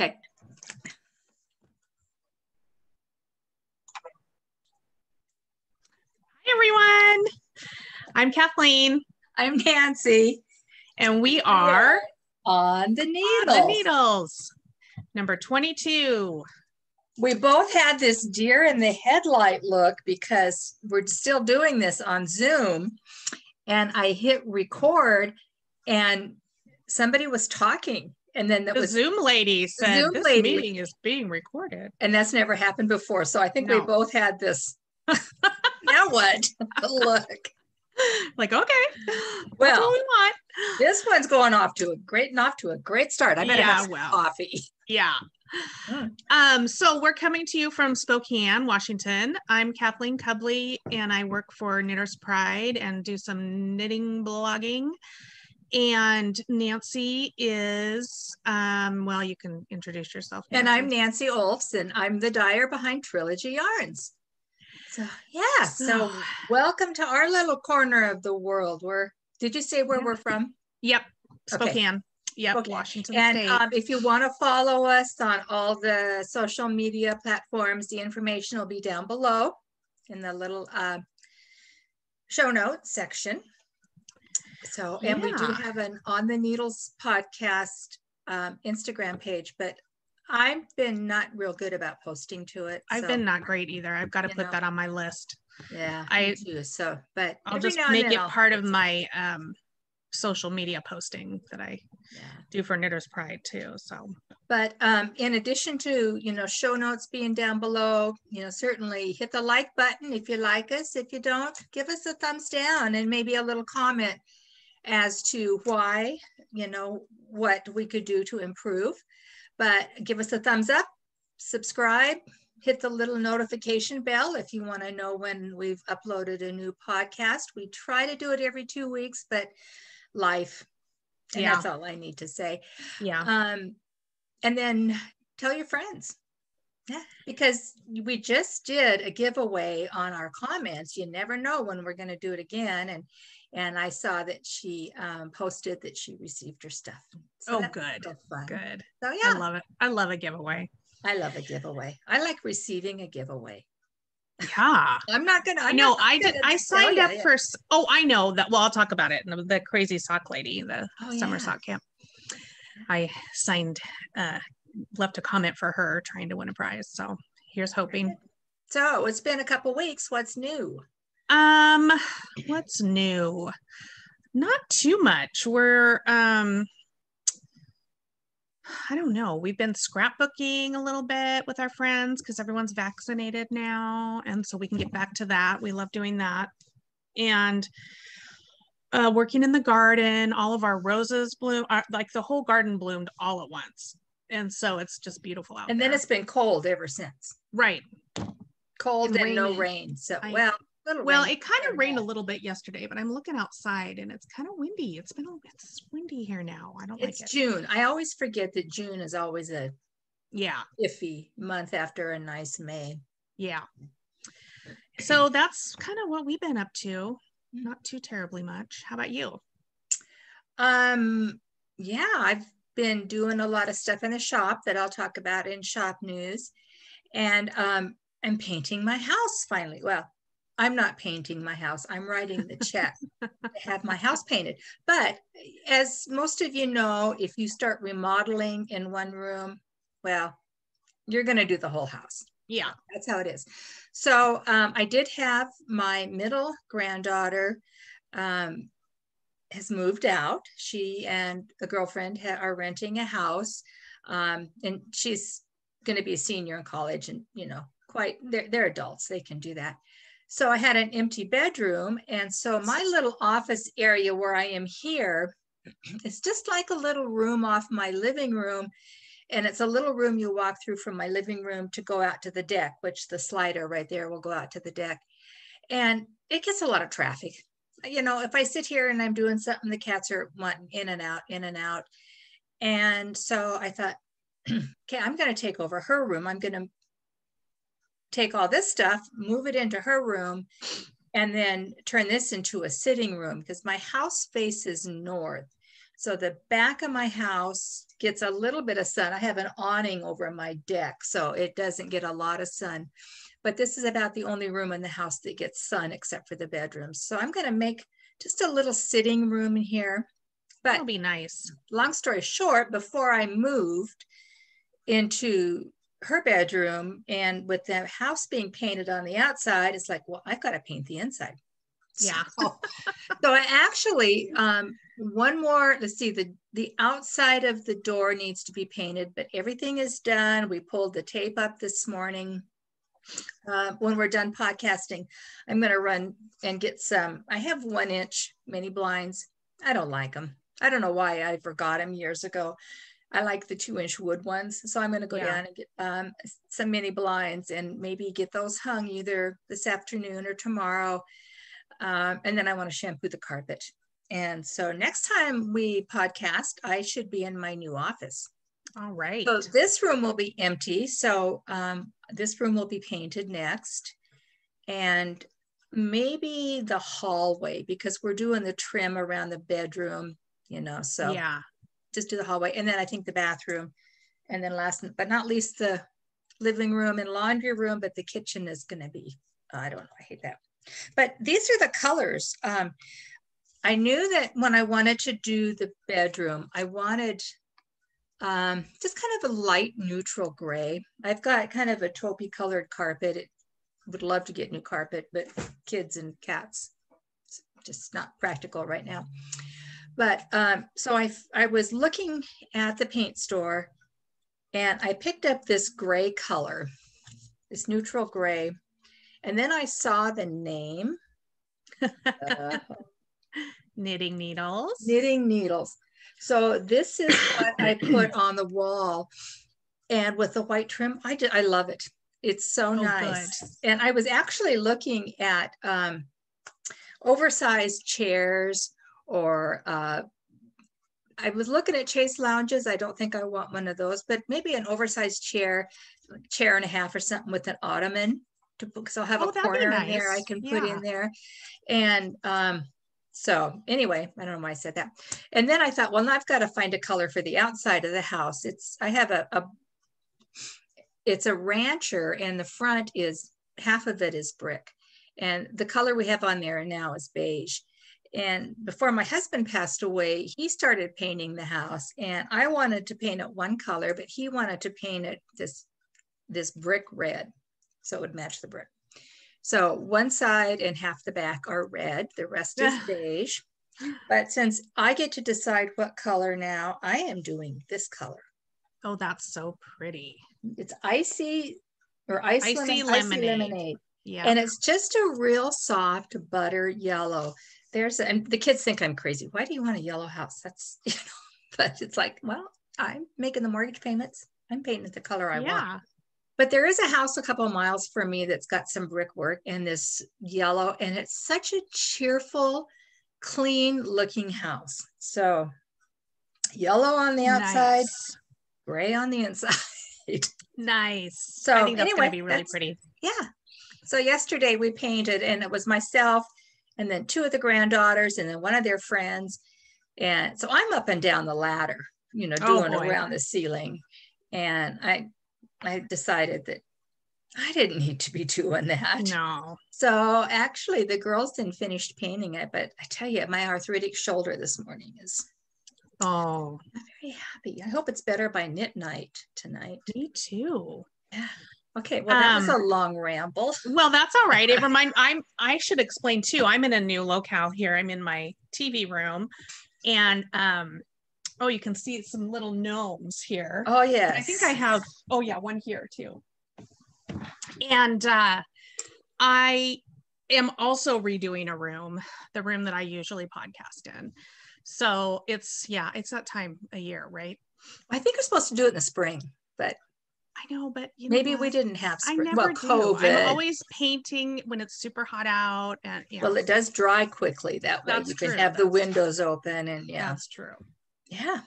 Okay. Hi, everyone. I'm Kathleen. I'm Nancy. And we are On the Needles. On the Needles, number 22. We both had this deer in the headlight look because we're still doing this on Zoom. And I hit record and somebody was talking. And then the Zoom lady said this meeting is being recorded. And that's never happened before. So I think we both had this. Now what? Look. Like, okay. Well, that's what we want. This one's going off to a great start. I better have some coffee. Yeah. So we're coming to you from Spokane, Washington. I'm Kathleen Cubley, and I work for Knitter's Pride and do some knitting blogging. And Nancy is, well, you can introduce yourself, Nancy. And I'm Nancy Olfs, and I'm the dyer behind Trilogy Yarns. So, yeah, so welcome to our little corner of the world. Did you say where we're from? Yep, Spokane. Okay. Yep, okay. Washington State. And if you want to follow us on all the social media platforms, the information will be down below in the little show notes section. So, and we do have an On the Needles podcast Instagram page, but I've been not real good about posting to it. I've been not great either. I've got to put that on my list. Yeah, I do. So, but I'll just make it part of my social media posting that I do for Knitter's Pride too. So, but in addition to, show notes being down below, certainly hit the like button if you like us. If you don't, give us a thumbs down and maybe a little comment as to why, what we could do to improve. But give us a thumbs up, subscribe, hit the little notification bell if you want to know when we've uploaded a new podcast. We try to do it every 2 weeks, but life, and that's all I need to say. Yeah. And then tell your friends. Yeah, because we just did a giveaway on our comments. You never know when we're going to do it again. And I saw that she posted that she received her stuff. So good. Fun. Good. So yeah. I love it. I love a giveaway. I love a giveaway. I like receiving a giveaway. Yeah. I'm not going to. I signed up for, I know that. Well, I'll talk about it. The crazy sock lady, the summer sock camp. I signed, left a comment for her trying to win a prize. So here's hoping. So it's been a couple weeks. What's new? What's new? Not too much. We're, I don't know. We've been scrapbooking a little bit with our friends because everyone's vaccinated now. And so we can get back to that. We love doing that. And working in the garden, all of our roses bloom, like the whole garden bloomed all at once. And so it's just beautiful out there. And then it's been cold ever since. Right. Cold and no rain. So, it kind of rained a little bit yesterday, but I'm looking outside and it's kind of windy. It's windy here now. I don't like it. It's June. I always forget that June is always a iffy month after a nice May. Yeah. So that's kind of what we've been up to. Not too terribly much. How about you? Yeah, I've been doing a lot of stuff in the shop that I'll talk about in shop news. And I'm painting my house finally. Well, I'm not painting my house. I'm writing the check to have my house painted. But as most of you know, if you start remodeling in one room, well, you're going to do the whole house. Yeah. That's how it is. So I did have my middle granddaughter has moved out. She and a girlfriend are renting a house. And she's going to be a senior in college and, they're adults. They can do that. So I had an empty bedroom. And so my little office area where I am here, it's just like a little room off my living room. And it's a little room you walk through from my living room to go out to the deck, which the slider right there will go out to the deck. And it gets a lot of traffic. If I sit here and I'm doing something, the cats are wanting in and out, in and out. And so I thought, okay, I'm going to take over her room. I'm going to take all this stuff, move it into her room, and then turn this into a sitting room because my house faces north. So the back of my house gets a little bit of sun. I have an awning over my deck, so it doesn't get a lot of sun. But this is about the only room in the house that gets sun except for the bedrooms. So I'm going to make just a little sitting room in here. But that'll be nice. Long story short, before I moved into her bedroom, and with the house being painted on the outside, it's like, well, I've got to paint the inside. Yeah. So I actually, one more, let's see, the outside of the door needs to be painted, but everything is done. We pulled the tape up this morning. When we're done podcasting, I'm going to run and get some, I have 1-inch mini blinds. I don't like them. I don't know why I forgot them years ago. I like the 2-inch wood ones. So I'm going to go down and get some mini blinds and maybe get those hung either this afternoon or tomorrow. And then I want to shampoo the carpet. And so next time we podcast, I should be in my new office. All right. So this room will be empty. So this room will be painted next. And maybe the hallway, because we're doing the trim around the bedroom, so yeah, just do the hallway. And then I think the bathroom. And then last but not least, the living room and laundry room, but the kitchen is going to be, I don't know, I hate that. But these are the colors. I knew that when I wanted to do the bedroom, I wanted just kind of a light neutral gray. I've got kind of a taupey colored carpet. Would love to get new carpet, but kids and cats, it's just not practical right now. But so I was looking at the paint store and I picked up this gray color, this neutral gray. And then I saw the name. Knitting Needles. Knitting Needles. So this is what I put on the wall. And with the white trim, I love it. It's so nice. Good. And I was actually looking at oversized chairs, or I was looking at Chase lounges. I don't think I want one of those, but maybe an oversized chair and a half or something with an ottoman. Because I'll have a corner in there I can put in there. And so anyway, I don't know why I said that. And then I thought, well, now I've got to find a color for the outside of the house. I have it's a rancher, and the front is, half of it is brick. And the color we have on there now is beige. And before my husband passed away, he started painting the house, and I wanted to paint it one color, but he wanted to paint it this brick red, so it would match the brick. So one side and half the back are red, the rest is beige. But since I get to decide what color now, I am doing this color. Oh, that's so pretty. It's icy lemonade. Yeah. And it's just a real soft butter yellow. And the kids think I'm crazy. Why do you want a yellow house? That's, but it's like, well, I'm making the mortgage payments. I'm painting it the color I want. But there is a house a couple of miles from me that's got some brickwork and this yellow, and it's such a cheerful, clean looking house. So yellow on the outside, gray on the inside. Nice. So I think that's going to be really pretty. Yeah. So yesterday we painted, and it was myself and then 2 of the granddaughters and then one of their friends. And so I'm up and down the ladder, doing around the ceiling. And I decided that I didn't need to be doing that. No. So actually the girls didn't finish painting it, but I tell you, my arthritic shoulder this morning is, I'm very happy. I hope it's better by knit night tonight. Me too. Yeah. Okay. Well, that was a long ramble. Well, that's all right. I should explain too. I'm in a new locale here. I'm in my TV room, and you can see some little gnomes here. Oh, yes. I think I have, one here too. And I am also redoing the room that I usually podcast in. So it's that time of year, right? I think we're supposed to do it in the spring, but I know, but maybe we didn't have spring. I never do. COVID. I'm always painting when it's super hot out, and well, it does dry quickly that way. You can have the windows open, and that's true. Yeah,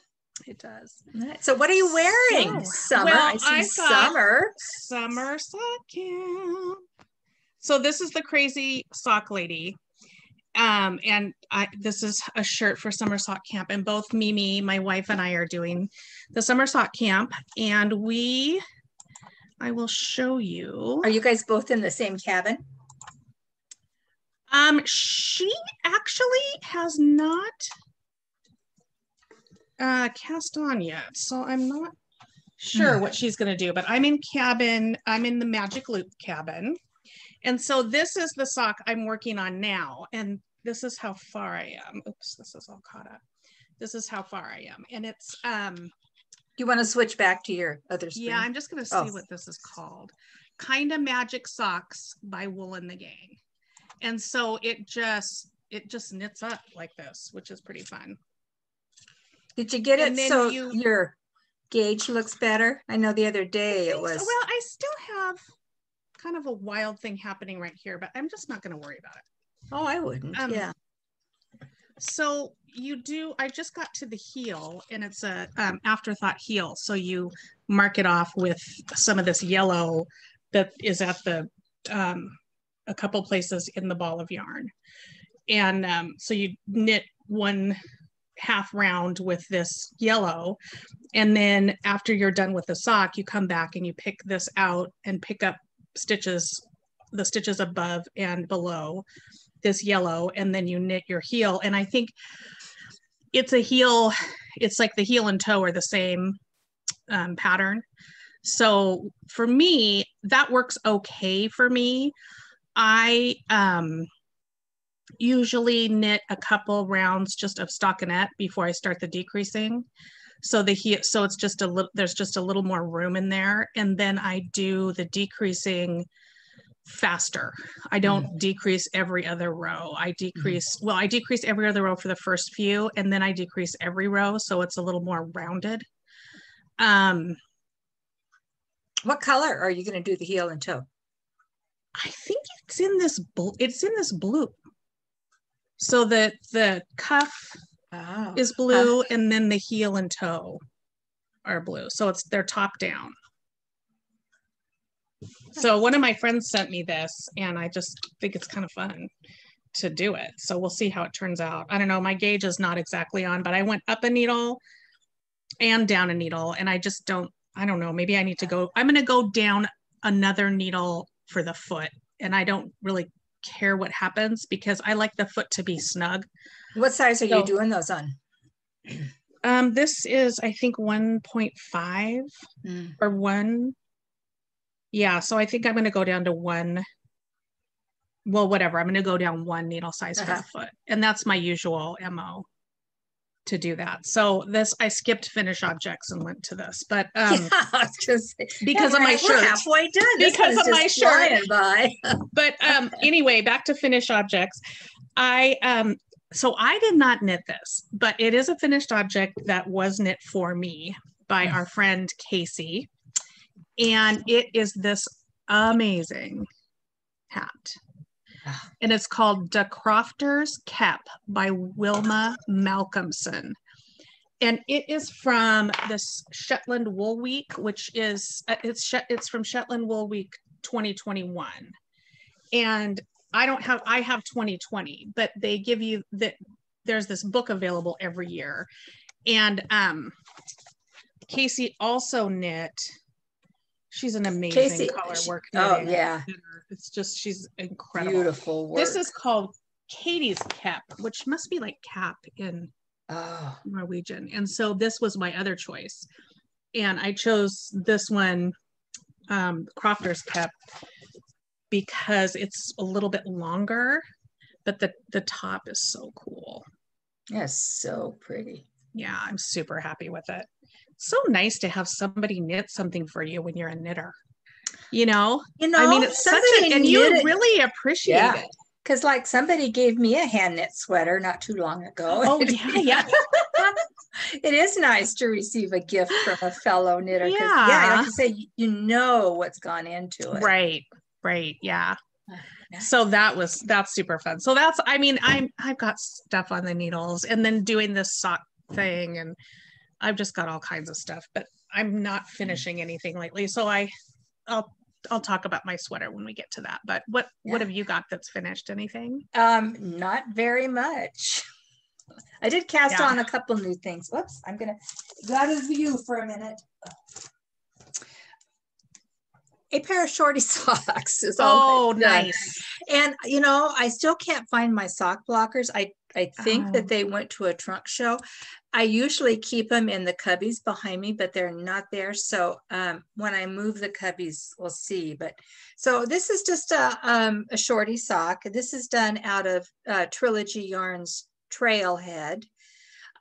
it does. Right. So what are you wearing? Summer. Well, I see summer. Summer sock camp. So this is the crazy sock lady. And this is a shirt for summer sock camp, and both Mimi, my wife, and I are doing the summer sock camp, and I will show you. Are you guys both in the same cabin? She actually has not cast on yet, so I'm not sure what she's going to do, but I'm in the Magic Loop cabin. And so this is the sock I'm working on now. And this is how far I am. Oops, this is all caught up. This is how far I am. And it's, you want to switch back to your other screen? Yeah, I'm just going to see what this is called. Kinda Magic Socks by Wool and the Gang. And so it just knits up like this, which is pretty fun. Did you get it so your gauge looks better? I know the other day it was. Well, I still have kind of a wild thing happening right here, but I'm just not going to worry about it. Oh, I wouldn't. Yeah. So I just got to the heel, and it's a afterthought heel. So you mark it off with some of this yellow that is at the a couple places in the ball of yarn. And so you knit 1/2 round with this yellow. And then after you're done with the sock, you come back and you pick this out and pick up the stitches above and below this yellow, and then you knit your heel. And I think it's like the heel and toe are the same pattern. So for me, that works okay for me. I usually knit a couple rounds just of stockinette before I start the decreasing. So it's just there's just a little more room in there. And then I do the decreasing faster. I don't decrease every other row. I decrease every other row for the first few, and then I decrease every row. So it's a little more rounded. What color are you going to do the heel and toe? I think it's in this blue. So the cuff is blue, and then the heel and toe are blue. So they're top down. So one of my friends sent me this, and I just think it's kind of fun to do it. So we'll see how it turns out. I don't know. My gauge is not exactly on, but I went up a needle and down a needle, and I don't know. Maybe I need to go. I'm going to go down another needle for the foot, and I don't really care what happens because I like the foot to be snug. What size are you doing those on? This is, I think, 1.5 or 1. Yeah, so I think I'm going to go down to 1. Well, whatever. I'm going to go down 1 needle size for the foot, and that's my usual MO to do that. So I skipped finish objects and went to this, but because of my shirt. We're halfway done. Because of my shirt. By. But anyway, back to finished objects. So I did not knit this, but it is a finished object that was knit for me by our friend Casey. And it is this amazing hat. And it's called De Crofter's Cap by Wilma Malcolmson. And it is from this Shetland Wool Week, which is, it's from Shetland Wool Week 2021. And I have 2020, but they give you there's this book available every year. And Casey also knit. She's an amazing color work. Oh yeah. It's just, she's incredible. Beautiful work. This is called Katie's Cap, which must be like cap in Norwegian. And so this was my other choice. And I chose this one, Crofter's Cap, because it's a little bit longer, but the top is so cool. Yes, so pretty. Yeah, I'm super happy with it. So nice to have somebody knit something for you when you're a knitter. I mean, it's and you really appreciate it. Because like somebody gave me a hand knit sweater not too long ago. Oh yeah. It is nice to receive a gift from a fellow knitter. Yeah. Like you say, what's gone into it. Right. Yeah. So that's super fun. So I've got stuff on the needles, and then doing this sock thing, and I've just got all kinds of stuff, but I'm not finishing anything lately. So I'll I'll talk about my sweater when we get to that. But what have you got that's finished? Anything? Not very much. I did cast on a couple new things. Whoops, I'm gonna go out of view for a minute. A pair of shorty socks is all nice. And you know, I still can't find my sock blockers. I think that they went to a trunk show. I usually keep them in the cubbies behind me, but they're not there. So when I move the cubbies, we'll see. But so this is just a shorty sock. This is done out of Trilogy Yarns Trailhead.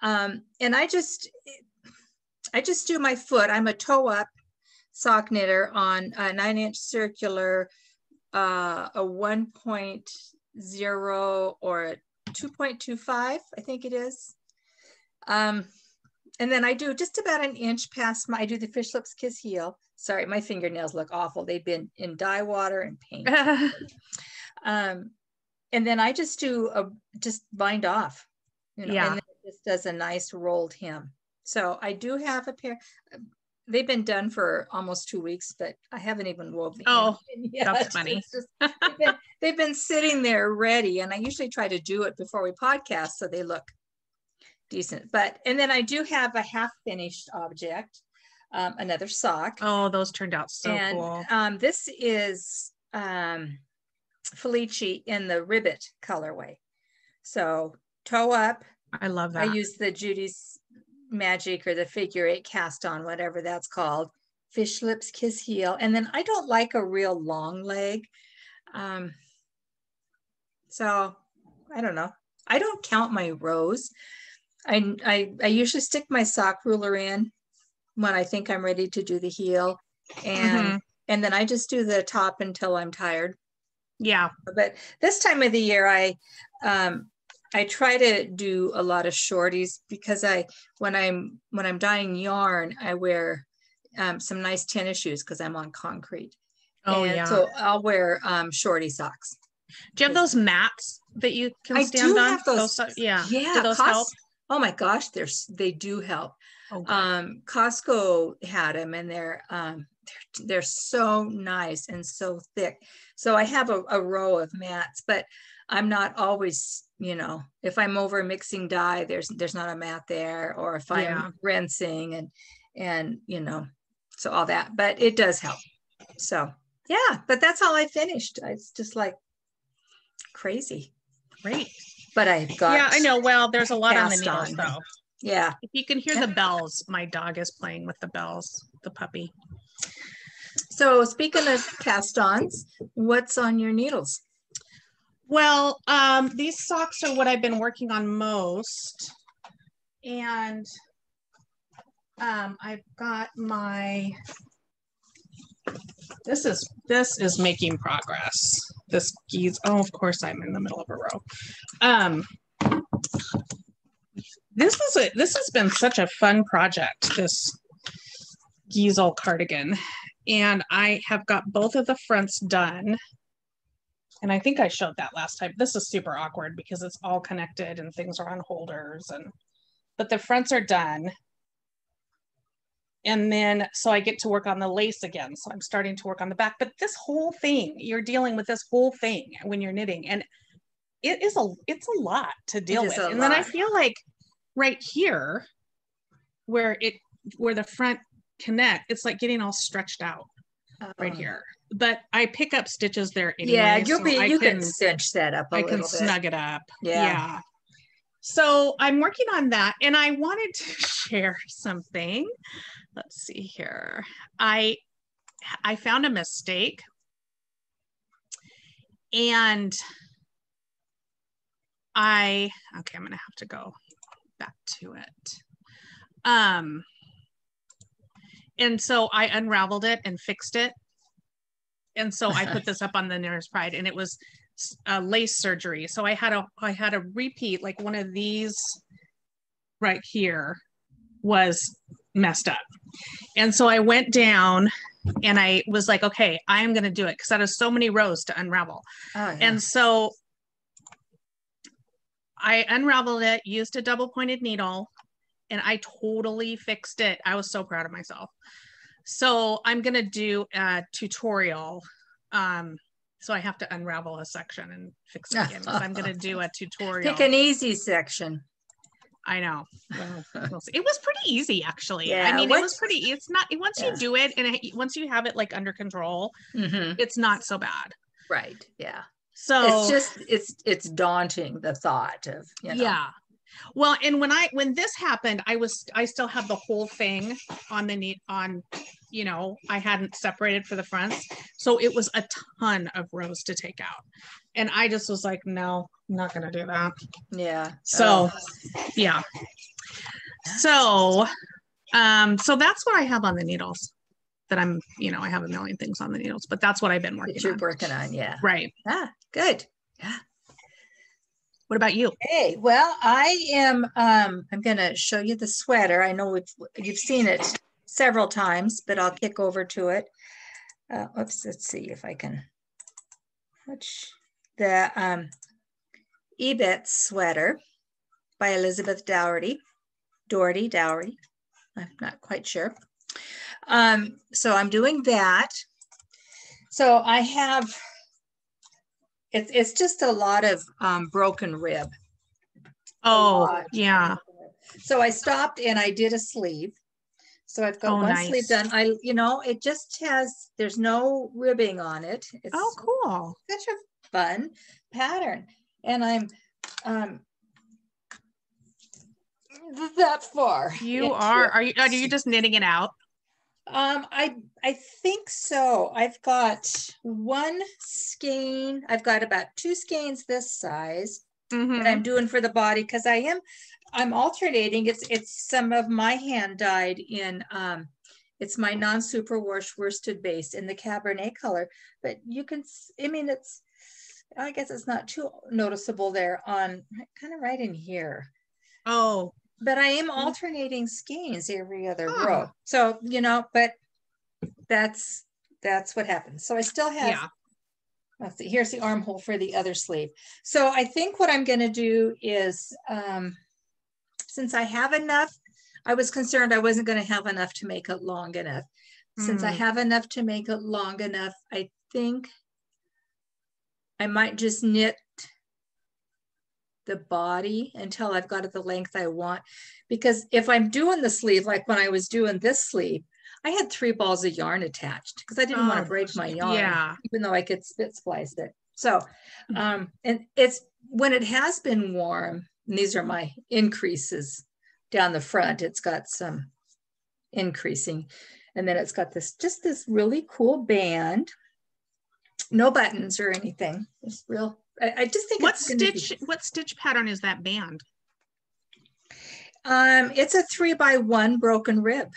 And I just do my foot. I'm a toe up sock knitter on a 9-inch circular, a 1.0 or a 2.25, I think it is. And then I do just about an inch past I do the fish lips kiss heel. Sorry, my fingernails look awful. They've been in dye water and paint. And then I just do just bind off, you know, and then it just does a nice rolled hem. So I do have a pair. They've been done for almost 2 weeks, but I haven't even woven the end yet. That's funny. They've been sitting there ready, and I usually try to do it before we podcast so they look decent. And then I do have a half finished object, another sock. Oh, those turned out so cool. This is Filici in the Ribit colorway. So toe up. I love that. I use the Judy's Magic or the figure 8 cast on, whatever that's called. Fish lips kiss heel. And then I don't like a real long leg. So I don't know. I don't count my rows. I usually stick my sock ruler in when I think I'm ready to do the heel. And then I just do the top until I'm tired. Yeah. But this time of the year, I try to do a lot of shorties because when I'm dyeing yarn, I wear some nice tennis shoes because I'm on concrete. So I'll wear shorty socks. Do you have those mats that you can stand on? Have those. Yeah. Do those help? Oh my gosh, they do help. Costco had them, and they're so nice and so thick. So I have a row of mats, but I'm not always, you know, if I'm over mixing dye, there's not a mat there, or if I'm rinsing and you know, so all that, but it does help. So yeah, but that's all I finished. It's just like crazy. Great. But I've got, I know. Well, there's a lot on the needles though. Yeah. If you can hear the bells, my dog is playing with the bells, the puppy. So speaking of cast-ons, what's on your needles? Well, these socks are what I've been working on most. And I've got this is making progress. This of course I'm in the middle of a row. This has been such a fun project, this Geisel cardigan. And I have got both of the fronts done. And I think I showed that last time. This is super awkward because it's all connected and things are on holders, but the fronts are done. And then, so I get to work on the lace again. So I'm starting to work on the back, but this whole thing, you're dealing with this whole thing when you're knitting, and it's a lot to deal with. And then I feel like right here where the front connect, it's like getting all stretched out right here. But I pick up stitches there anyway. Yeah, you can cinch that up a little bit. I can snug it up. Yeah. So I'm working on that, and I wanted to share something. Let's see here. I found a mistake, and I'm gonna have to go back to it. And so I unraveled it and fixed it. And so I put this up on the Knitter's Pride, and it was lace surgery. So I had a repeat, like one of these right here was messed up. And so I went down and I was like, okay, I'm going to do it because I have so many rows to unravel. Oh, yeah. And so I unraveled it, used a double pointed needle, and I totally fixed it. I was so proud of myself. So I'm going to do a tutorial. So I have to unravel a section and fix it again. So I'm going to do a tutorial. Pick an easy section. I know. We'll see. It was pretty easy, actually. Yeah, I mean, it was pretty, it's not, once you do it and once you have it like under control, it's not so bad. Right. Yeah. So it's just, it's daunting, the thought of, yeah. Well, and when this happened, I still had the whole thing on I hadn't separated for the fronts. So it was a ton of rows to take out. And I just was like, no, I'm not going to do that. Yeah. So, yeah. So, so that's what I have on the needles that I'm, I have a million things on the needles, but that's what I've been working on. Working on. Yeah. Right. Ah, good. Yeah. What about you? Hey, well, I am, I'm going to show you the sweater. I know you've seen it several times, but I'll kick over to it. Oops, let's see if I can, the Ebbets sweater by Elizabeth Doherty. I'm not quite sure. So I'm doing that. So I have, it's just a lot of broken rib. Oh, yeah. So I stopped and I did a sleeve. So I've got one sleeve done. It just has, there's no ribbing on it. It's cool. Such a fun pattern. And I'm that far. Are you just knitting it out? I think so. I've got one skein. I've got about 2 skeins this size that I'm doing for the body, because I'm alternating. It's some of my hand dyed in it's my non-superwash worsted base in the Cabernet color, but you can, I guess it's not too noticeable there on kind of right in here. Oh, but I am alternating skeins every other row. So, but that's what happens. So I still have, let's see, here's the armhole for the other sleeve. So I think what I'm going to do is, since I have enough, I was concerned I wasn't going to have enough to make it long enough. Since I have enough to make it long enough, I think I might just knit the body until I've got it the length I want. Because if I'm doing the sleeve, like when I was doing this sleeve, I had 3 balls of yarn attached because I didn't want to break my yarn, even though I could spit splice it. So, and it's when it has been warm, and these are my increases down the front, it's got some increasing. And then it's got this really cool band, no buttons or anything. It's real. I just think what stitch pattern is that band? It's a 3x1 broken rib.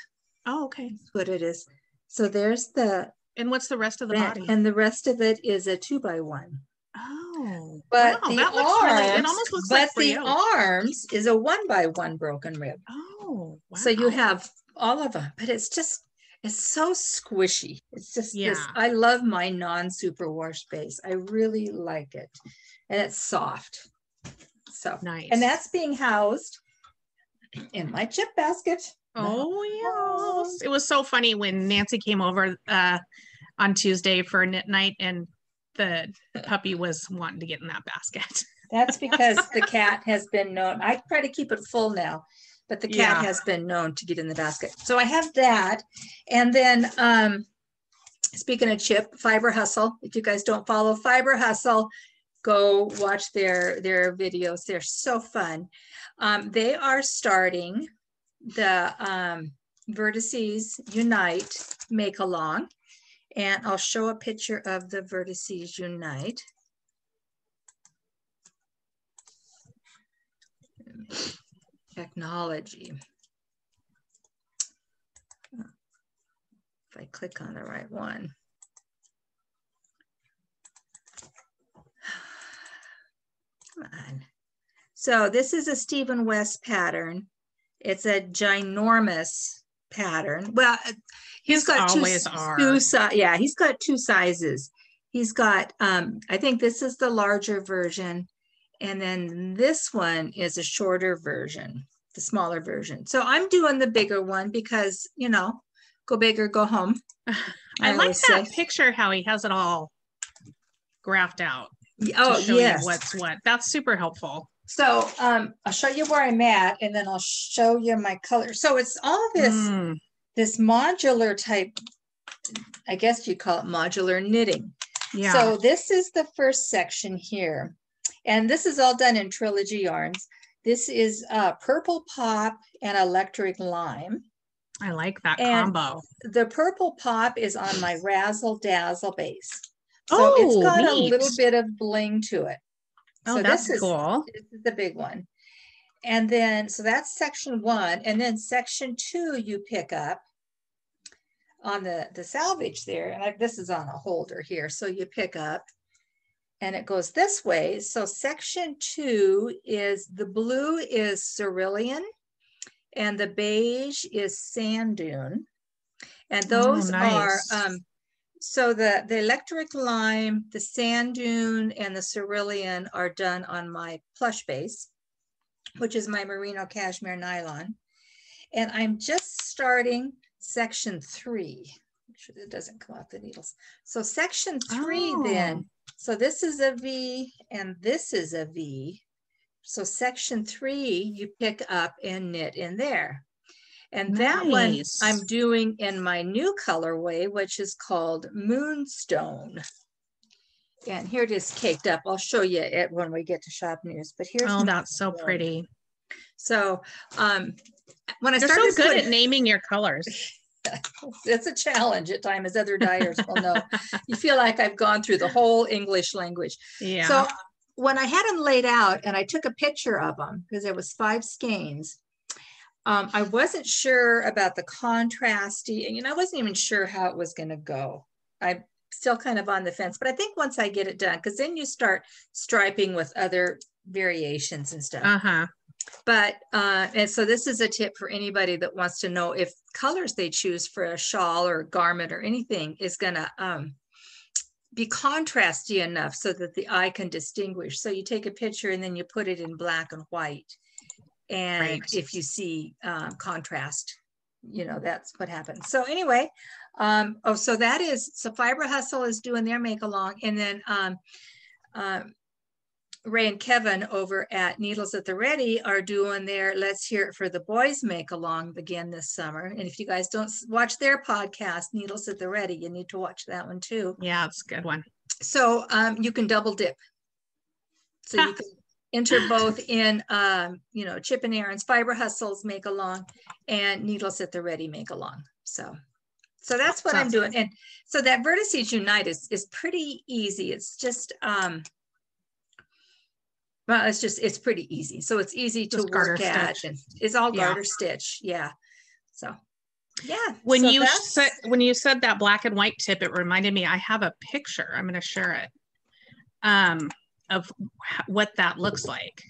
Oh, okay. That's what it is. So there's and what's the rest of the body? And the rest of it is a 2x1. Oh, but wow, that looks it almost looks like the arms is a 1x1 broken rib. Oh, wow. So you have all of them, but it's so squishy. It's just this, I love my non-superwash base. I really like it. And it's soft. So nice. And that's being housed in my chip basket. Oh, yes. It was so funny when Nancy came over on Tuesday for a knit night and the puppy was wanting to get in that basket. That's because the cat has been known. I try to keep it full now, but the cat has been known to get in the basket. So I have that. And then speaking of Chip, Fiber Hustle, if you guys don't follow Fiber Hustle, go watch their videos. They're so fun. They are starting the Vertices Unite Make Along. And I'll show a picture of the Vertices Unite. Technology. If I click on the right one. Come on. So this is a Stephen West pattern. It's a ginormous pattern. Well, he's got he's got 2 sizes. He's got, I think this is the larger version. And then this one is a shorter version, the smaller version. So I'm doing the bigger one because, go big or go home. I like that picture, how he has it all graphed out. Oh, to show yes. you what's what. That's super helpful. So I'll show you where I'm at, and then I'll show you my color. So it's all this modular type, I guess you call it modular knitting. Yeah. So this is the first section here. And this is all done in Trilogy Yarns. This is purple pop and electric lime. I like that and combo. The purple pop is on my Razzle Dazzle base. So it's got a little bit of bling to it. Oh, so that's cool. This is the big one. And then, so that's section 1. And then section 2, you pick up on the salvage there. And this is on a holder here. So you pick up and it goes this way. So section 2 is, the blue is Cerulean and the beige is Sand Dune. And those are, so the electric lime, the Sand Dune, and the Cerulean are done on my plush base, which is my Merino cashmere nylon. And I'm just starting section 3. Make sure that doesn't come off the needles. So section 3 then, so this is a V and this is a V. So section 3, you pick up and knit in there. And that one I'm doing in my new colorway, which is called Moonstone. And here it is caked up. I'll show you it when we get to shop news. But here's that's so pretty. So when I started, you're so good at naming your colors. It's a challenge at times, as other dyers will know. You feel like I've gone through the whole English language. Yeah. So when I had them laid out and I took a picture of them, because there was 5 skeins, I wasn't sure about the contrasty, and I wasn't even sure how it was going to go. I'm still kind of on the fence, but I think once I get it done, because then you start striping with other variations and stuff. But, and so this is a tip for anybody that wants to know if colors they choose for a shawl or a garment or anything is going to be contrasty enough so that the eye can distinguish. So you take a picture and then you put it in black and white. And if you see contrast, you know, that's what happens. So anyway, so that is, so Fiber Hustle is doing their make along. And then Ray and Kevin over at Needles at the Ready are doing their Let's Hear It for the Boys make along again this summer. And if you guys don't watch their podcast, Needles at the Ready, you need to watch that one too. Yeah, it's a good one. So you can double dip. So you can enter both in, you know, Chip and Aaron's Fiber Hustles make along and Needles at the Ready make along. So that's what I'm doing. And so that Vertices Unite is pretty easy. It's just, well, it's pretty easy. So it's easy to work at. And it's all garter stitch. Yeah. So yeah. When you said that black and white tip, it reminded me, I have a picture. I'm going to share it. Of what that looks like.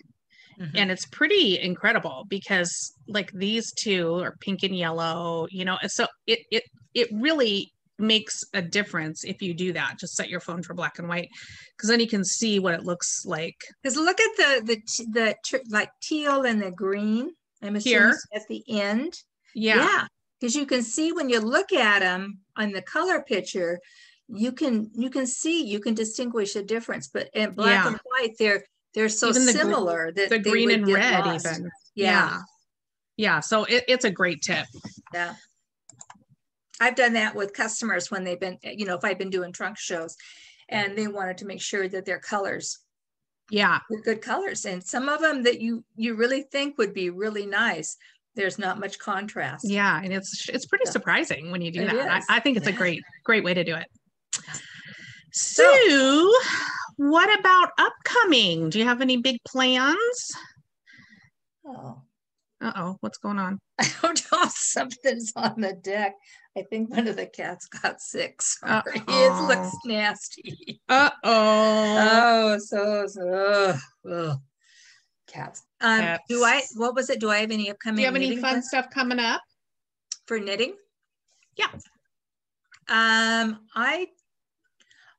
And it's pretty incredible because like these two are pink and yellow, you know, so it really makes a difference if you do that. Just set your phone for black and white, because then you can see what it looks like. Because look at the like teal and the green. I'm assuming here at the end. Yeah, because you can see when you look at them on the color picture, you can distinguish a difference. But in black and white, they're so similar that the green and red lost. Even. Yeah. So it's a great tip. Yeah. I've done that with customers when they've been, you know, if I've been doing trunk shows and they wanted to make sure that their colors were good colors. And some of them that you really think would be really nice, there's not much contrast. Yeah. And it's pretty surprising when you do that. I think it's a great way to do it. So what about upcoming? Do you have any big plans? Uh-oh, what's going on? I don't know, something's on the deck. I think one of the cats got sick. Sorry. It looks nasty. Cats. What was it? Do I have any upcoming? Do you have any fun stuff coming up? For knitting? Yeah.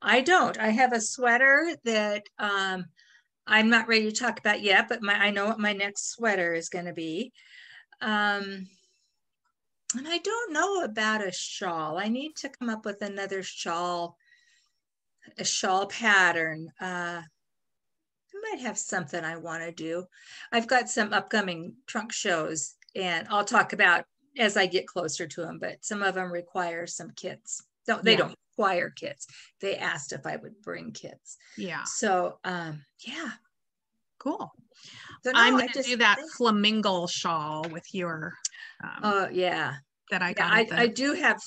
I don't. I have a sweater that I'm not ready to talk about yet, but I know what my next sweater is going to be. And I don't know about a shawl. I need to come up with another shawl, a shawl pattern. I might have something I want to do. I've got some upcoming trunk shows, and I'll talk about as I get closer to them, but some of them require some kits. They don't require kits. They asked if I would bring kits. Yeah. So, yeah. Cool. So no, I'm going to do that flamingo shawl with your, yeah. that I got I do have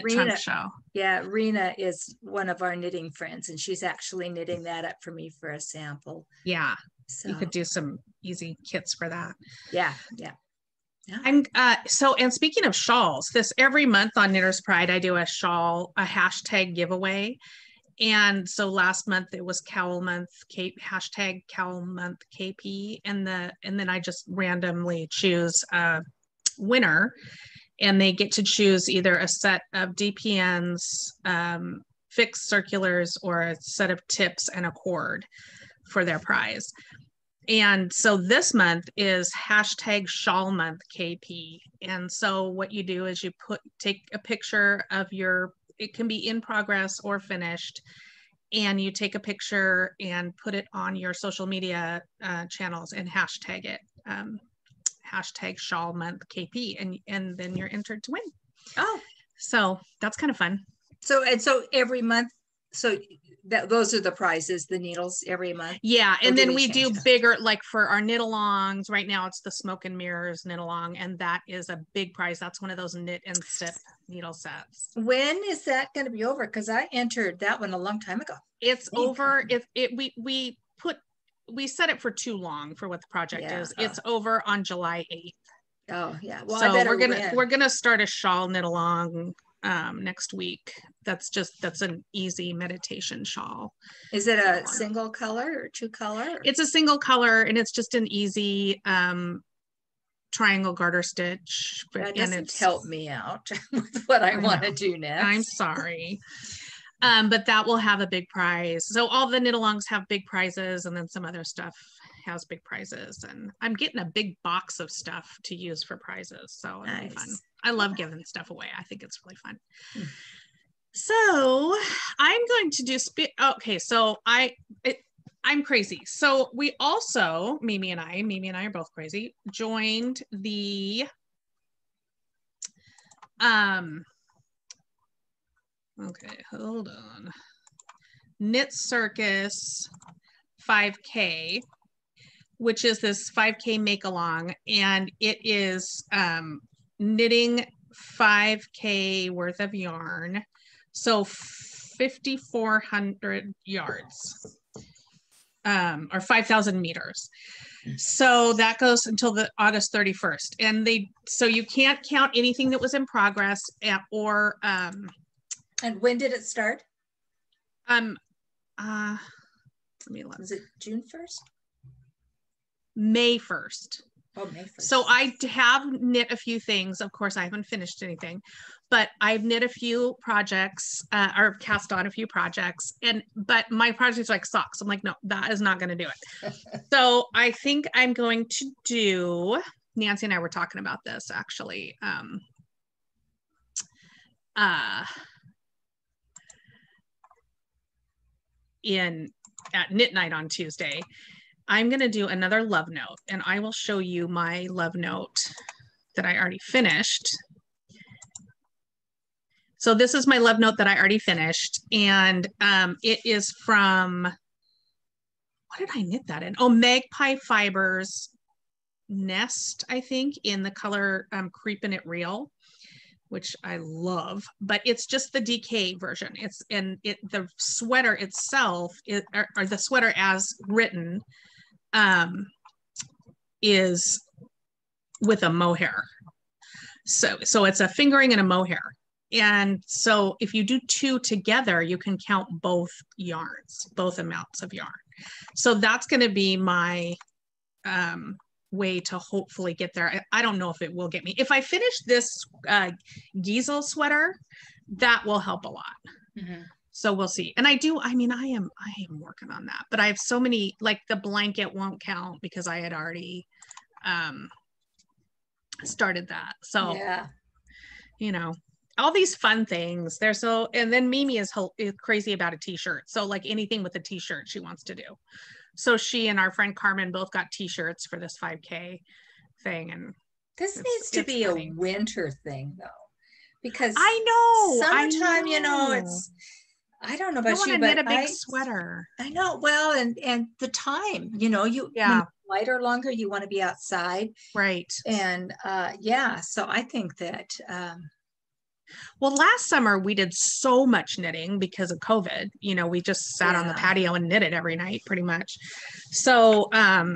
Rina show. Yeah, Irina is one of our knitting friends, and she's actually knitting that up for me for a sample. Yeah, so you could do some easy kits for that. Yeah. I'm and speaking of shawls, every month on Knitter's Pride, I do a hashtag giveaway. And so last month it was Cowl Month, hashtag Cowl Month KP, and then I just randomly choose a winner, and they get to choose either a set of DPNs, fixed circulars, or a set of tips and a cord for their prize. And so this month is hashtag Shawl Month KP. And so what you do is you take a picture of it can be in progress or finished, and you take a picture and put it on your social media channels and hashtag it. Hashtag Shawl Month KP, and then you're entered to win. Oh, so that's kind of fun. So every month, so those are the prizes, the needles every month. Yeah, and then we do bigger, like for our knit alongs. Right now it's the Smoke and Mirrors knit along, and that is a big prize. That's one of those knit and sip needle sets. When is that going to be over? Because I entered that one a long time ago. It's over. We set it for too long for what the project is. It's over on July 8th. Oh yeah. Well, so we're gonna start a shawl knit along next week. That's an easy meditation shawl. Is it a single color or two color? It's a single color, and it's just an easy triangle garter stitch. That doesn't help me out with what I want to do next. I'm sorry. But that will have a big prize. So all the knit alongs have big prizes, and then some other stuff has big prizes. And I'm getting a big box of stuff to use for prizes. So it'll be fun. I love giving stuff away. I think it's really fun. So I'm going to do okay. So I'm crazy. So we also, Mimi and I are both crazy, joined the okay, hold on. Knit Circus 5K, which is this 5K make along, and it is knitting 5K worth of yarn, so 5,400 yards, or 5,000 meters. So that goes until the August 31st, and so you can't count anything that was in progress or. And when did it start? Let me look. Was it June 1st? May 1st. Oh, May 1st. So I have knit a few things. Of course, I haven't finished anything, but I've knit a few projects, or cast on a few projects, but my projects are like socks. I'm like, no, that is not going to do it. So I think I'm going to do, Nancy and I were talking about this actually. At knit night on Tuesday, I'm going to do another love note, and I will show you my love note that I already finished. So this is my love note that I already finished, and it is from, what did I knit that in? Oh, Magpie Fibers Nest, I think, in the color Creepin' It Real, which I love, but it's just the DK version. The sweater itself, or the sweater as written, is with a mohair. So it's a fingering and a mohair. And so if you do two together, you can count both yarns, both amounts of yarn. So that's going to be my way to hopefully get there. I don't know if it will get me. If I finish this Geisel sweater, that will help a lot. Mm-hmm. So we'll see. And I am working on that, but I have so many, like the blanket won't count because I had already started that. So yeah. you know, all these fun things. They're so, and then Mimi is crazy about a t-shirt. So like anything with a t-shirt she wants to do. So she and our friend Carmen both got t-shirts for this 5K thing. And this needs to be funny. A winter thing though, because I know summertime, you know, it's, I don't know about you, but knit a big sweater. I know. Well, and the time, you know, when lighter longer, you want to be outside. Right. And so I think that well, last summer we did so much knitting because of COVID. You know, we just sat on the patio and knitted every night pretty much. So I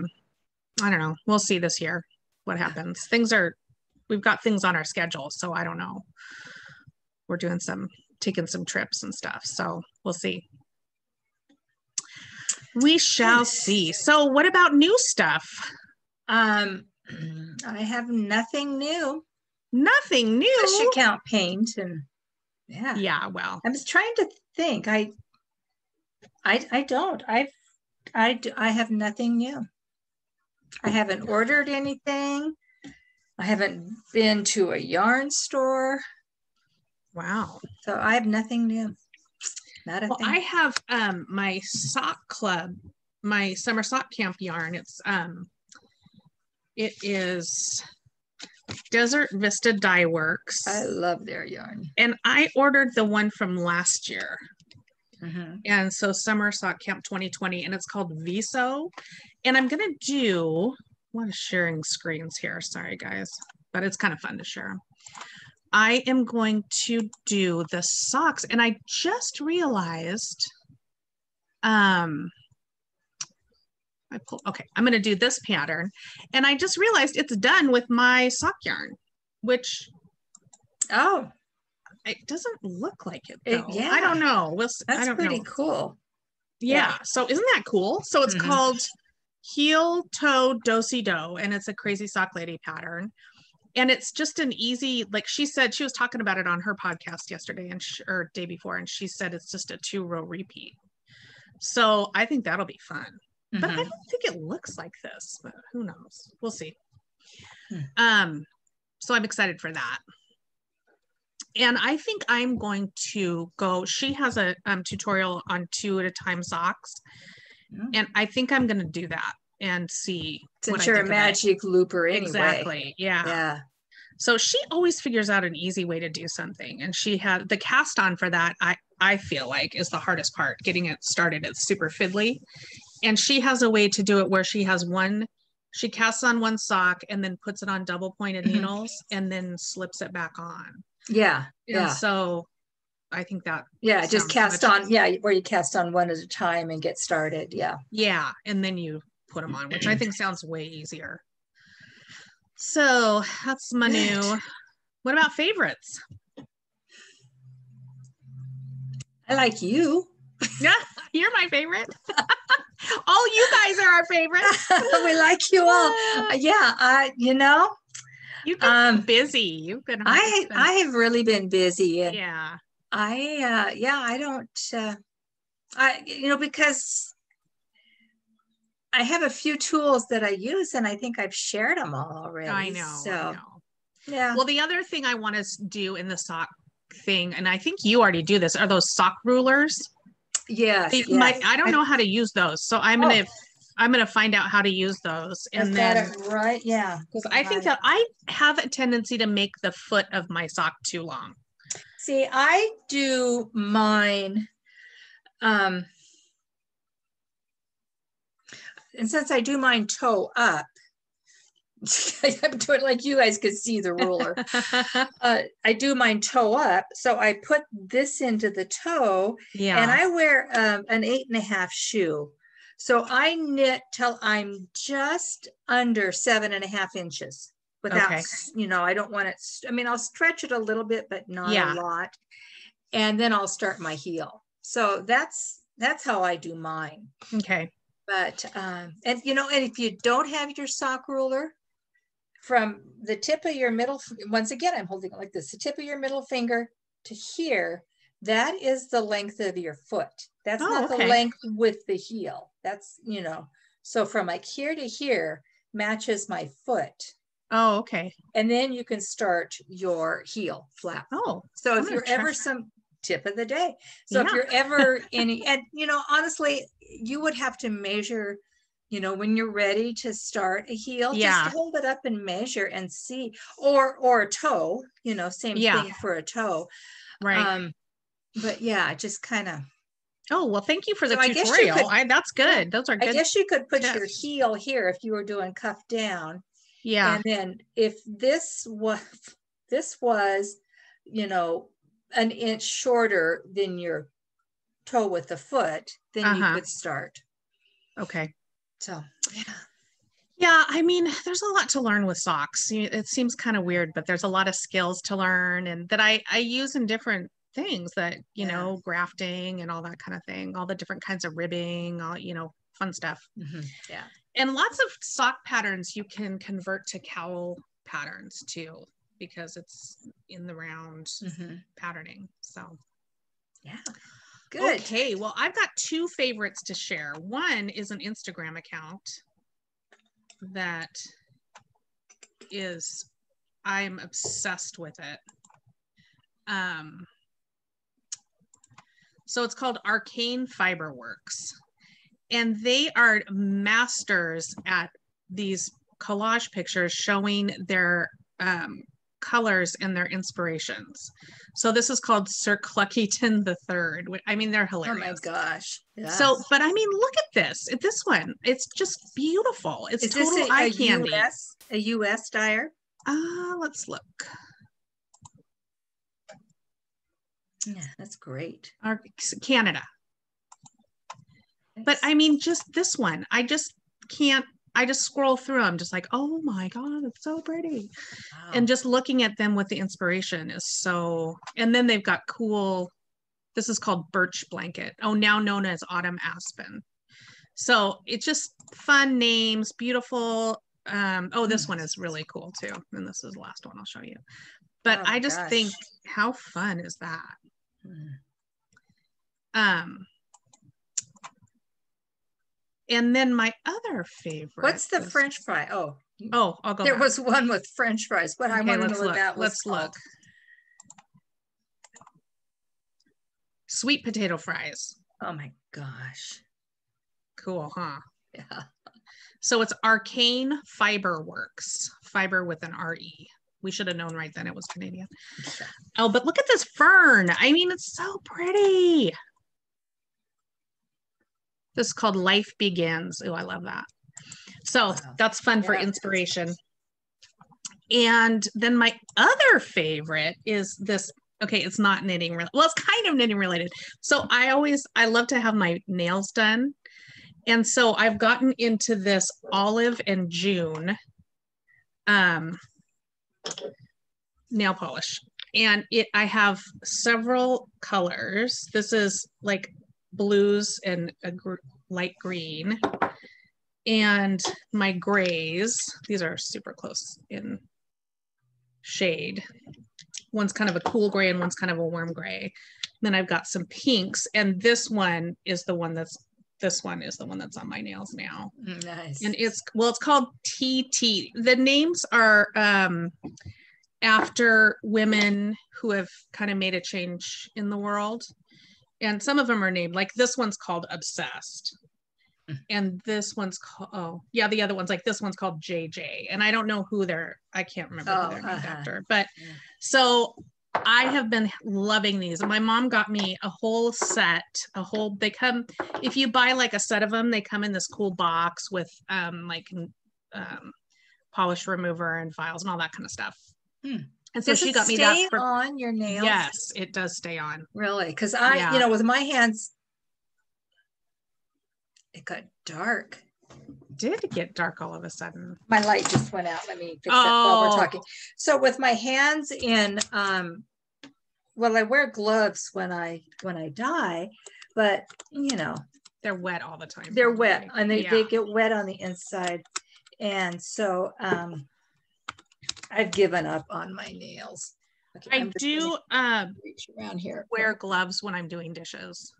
don't know. We'll see this year what happens. We've got things on our schedule, so I don't know. We're taking some trips and stuff, so we'll see. We shall see. So what about new stuff? I have nothing new. Nothing new. Unless you count paint and yeah. Well, I was trying to think. I don't. I have nothing new. I haven't ordered anything. I haven't been to a yarn store. Wow. So I have nothing new. Not a thing. I have my sock club, my summer sock camp yarn. It is Desert Vista Dye Works. I love their yarn. And I ordered the one from last year. Mm-hmm. And so Summer Sock Camp 2020, and it's called Viso. And I'm going to do one sharing screens here. Sorry, guys, but it's kind of fun to share them. I am going to do the socks, and I just realized, I'm going to do this pattern, and I just realized it's done with my sock yarn, which, it doesn't look like it though. I don't know. That's pretty cool. Yeah. So isn't that cool? So it's called Heel Toe Do-Si Do, and it's a Crazy Sock Lady pattern. And it's just an easy, like she said, she was talking about it on her podcast yesterday or day before, and she said it's just a 2-row repeat. So I think that'll be fun. But I don't think it looks like this, but who knows? We'll see. So I'm excited for that. And I think I'm going to go, she has a tutorial on 2 at a time socks. And I think I'm going to do that and see. Since you're a magic looper anyway. Exactly. Yeah. So she always figures out an easy way to do something. And she had the cast on for that, I feel like is the hardest part, getting it started. It's super fiddly. And she has a way to do it where she casts on one sock and then puts it on double pointed needles and then slips it back on. Yeah. And so I think that. Yeah. Just cast on. Yeah. Where you cast on one at a time and get started. Yeah. Yeah. And then you put them on, which I think sounds way easier. So that's my new. What about favorites? I like you. Yeah, you're my favorite. All you guys are our favorites. We like you all. Yeah, you've been busy. You've been. I have really been busy. And yeah. I don't. Because I have a few tools that I use, and I think I've shared them all already. I know. Yeah. Well, the other thing I want to do in the sock thing, and I think you already do this, are those sock rulers. Yes. I don't know how to use those, so I'm gonna find out how to use those, and then right. Yeah. Because I think that I have a tendency to make the foot of my sock too long. See, I do mine. And since I do mine toe up, I'm doing like you guys could see the ruler. I do mine toe up. So I put this into the toe and I wear an 8.5 shoe. So I knit till I'm just under 7.5 inches without, I don't want it. I'll stretch it a little bit, but not a lot. And then I'll start my heel. So that's how I do mine. Okay. But, and if you don't have your sock ruler, from the tip of your middle, once again, I'm holding it like this, the tip of your middle finger to here, that is the length of your foot. That's not the length with the heel. That's, so from like here to here matches my foot. Oh, okay. And then you can start your heel flap. Oh, so if you're ever some tip of the day. So if you're ever any, and you know, honestly, you would have to measure, you know, when you're ready to start a heel, just hold it up and measure and see, or a toe, you know, same thing for a toe. Right. But yeah, just kind of. Oh, well, thank you for the tutorial. That's good. Yeah, those are good. I guess you could put your heel here if you were doing cuff down. Yeah. And then if this was, you know, an inch shorter than your toe with the foot, then you could start. Okay. So, yeah. Yeah, I mean, there's a lot to learn with socks. It seems kind of weird, but there's a lot of skills to learn and that I use in different things that, you know, grafting and all that kind of thing, all the different kinds of ribbing, all, you know, fun stuff. Yeah. And lots of sock patterns you can convert to cowl patterns too, because it's in the round patterning. So yeah, good. Okay, well, I've got two favorites to share. One is an Instagram account that is, I'm obsessed with it. So it's called Arcane Fiberworks, and they are masters at these collage pictures showing their colors and their inspirations. So this is called Sir Cluckyton III. I mean, they're hilarious. Oh my gosh. Yes. So, but I mean, look at this. This one, it's just beautiful. It's total eye candy. A US dyer? Let's look. Yeah, that's great. Canada. Nice. But I mean, just this one, I just can't, I just scroll through them just like, oh my God, it's so pretty. Wow. And just looking at them with the inspiration is so, and then they've got cool, this is called Birch Blanket. Oh, now known as Autumn Aspen. So it's just fun names, beautiful. This one is really cool too. And this is the last one I'll show you. But I just think, how fun is that? And then my other favorite. What's the French fry? Oh, I'll go. There was one with French fries, but I want to know what that was. Let's look. Sweet potato fries. Oh my gosh. Cool, huh? Yeah. So it's Arcane Fiberworks. Fiber with an R-E. We should have known right then it was Canadian. Okay. Oh, but look at this fern. I mean, it's so pretty. This is called Life Begins. Oh, I love that. So that's fun for inspiration. And then my other favorite is this. Okay, it's not knitting related. Well, it's kind of knitting related. So I love to have my nails done. And so I've gotten into this Olive and June nail polish. And I have several colors. This is like blues and a light green. And my grays, these are super close in shade. One's kind of a cool gray and one's kind of a warm gray. Then I've got some pinks, and this one is the one that's on my nails now. Nice. And it's called TT. The names are after women who have kind of made a change in the world. And some of them are named, like this one's called Obsessed. And this one's called, the other one's like, this one's called JJ. And I don't know I can't remember who they're named after. But so I have been loving these. And my mom got me a whole set, they come, if you buy like a set of them, they come in this cool box with polish remover and files and all that kind of stuff. And so she got me that for on your nails. Yes, it does stay on. Really? Because with my hands, it got dark. Did it get dark all of a sudden? My light just went out. Let me fix it while we're talking. So with my hands in, I wear gloves when I dye, but they're wet all the time. They're wet, and they get wet on the inside, and so I've given up on my nails. Okay, I do reach around here. Wear gloves when I'm doing dishes.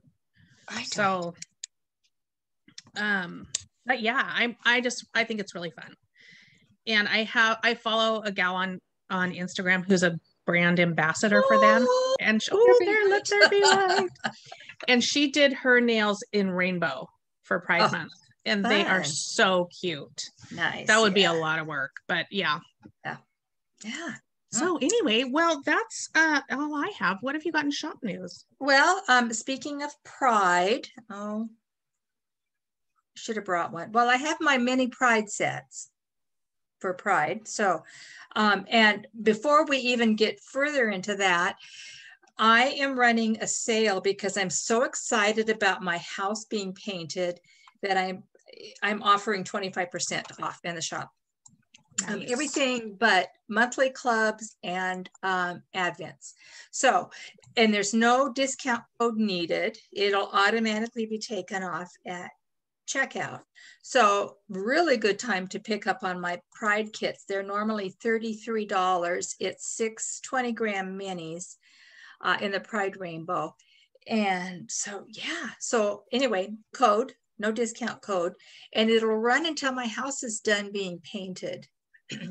But yeah, I think it's really fun. And I follow a gal on Instagram who's a brand ambassador for them. And let there be light. And she did her nails in rainbow for Pride Month. And fun. They are so cute. Nice. That would be a lot of work, but yeah. Yeah. So anyway, well, that's all I have. What have you got in shop news? Well, speaking of Pride, should have brought one. Well, I have my mini Pride sets for Pride. So, and before we even get further into that, I am running a sale because I'm so excited about my house being painted that I'm offering 25% off in the shop. Nice. Everything but monthly clubs and advents. So, and there's no discount code needed. It'll automatically be taken off at checkout. So really good time to pick up on my Pride kits. They're normally $33. It's 6 20-gram minis in the Pride rainbow. And so, yeah. So anyway, no discount code, and it'll run until my house is done being painted.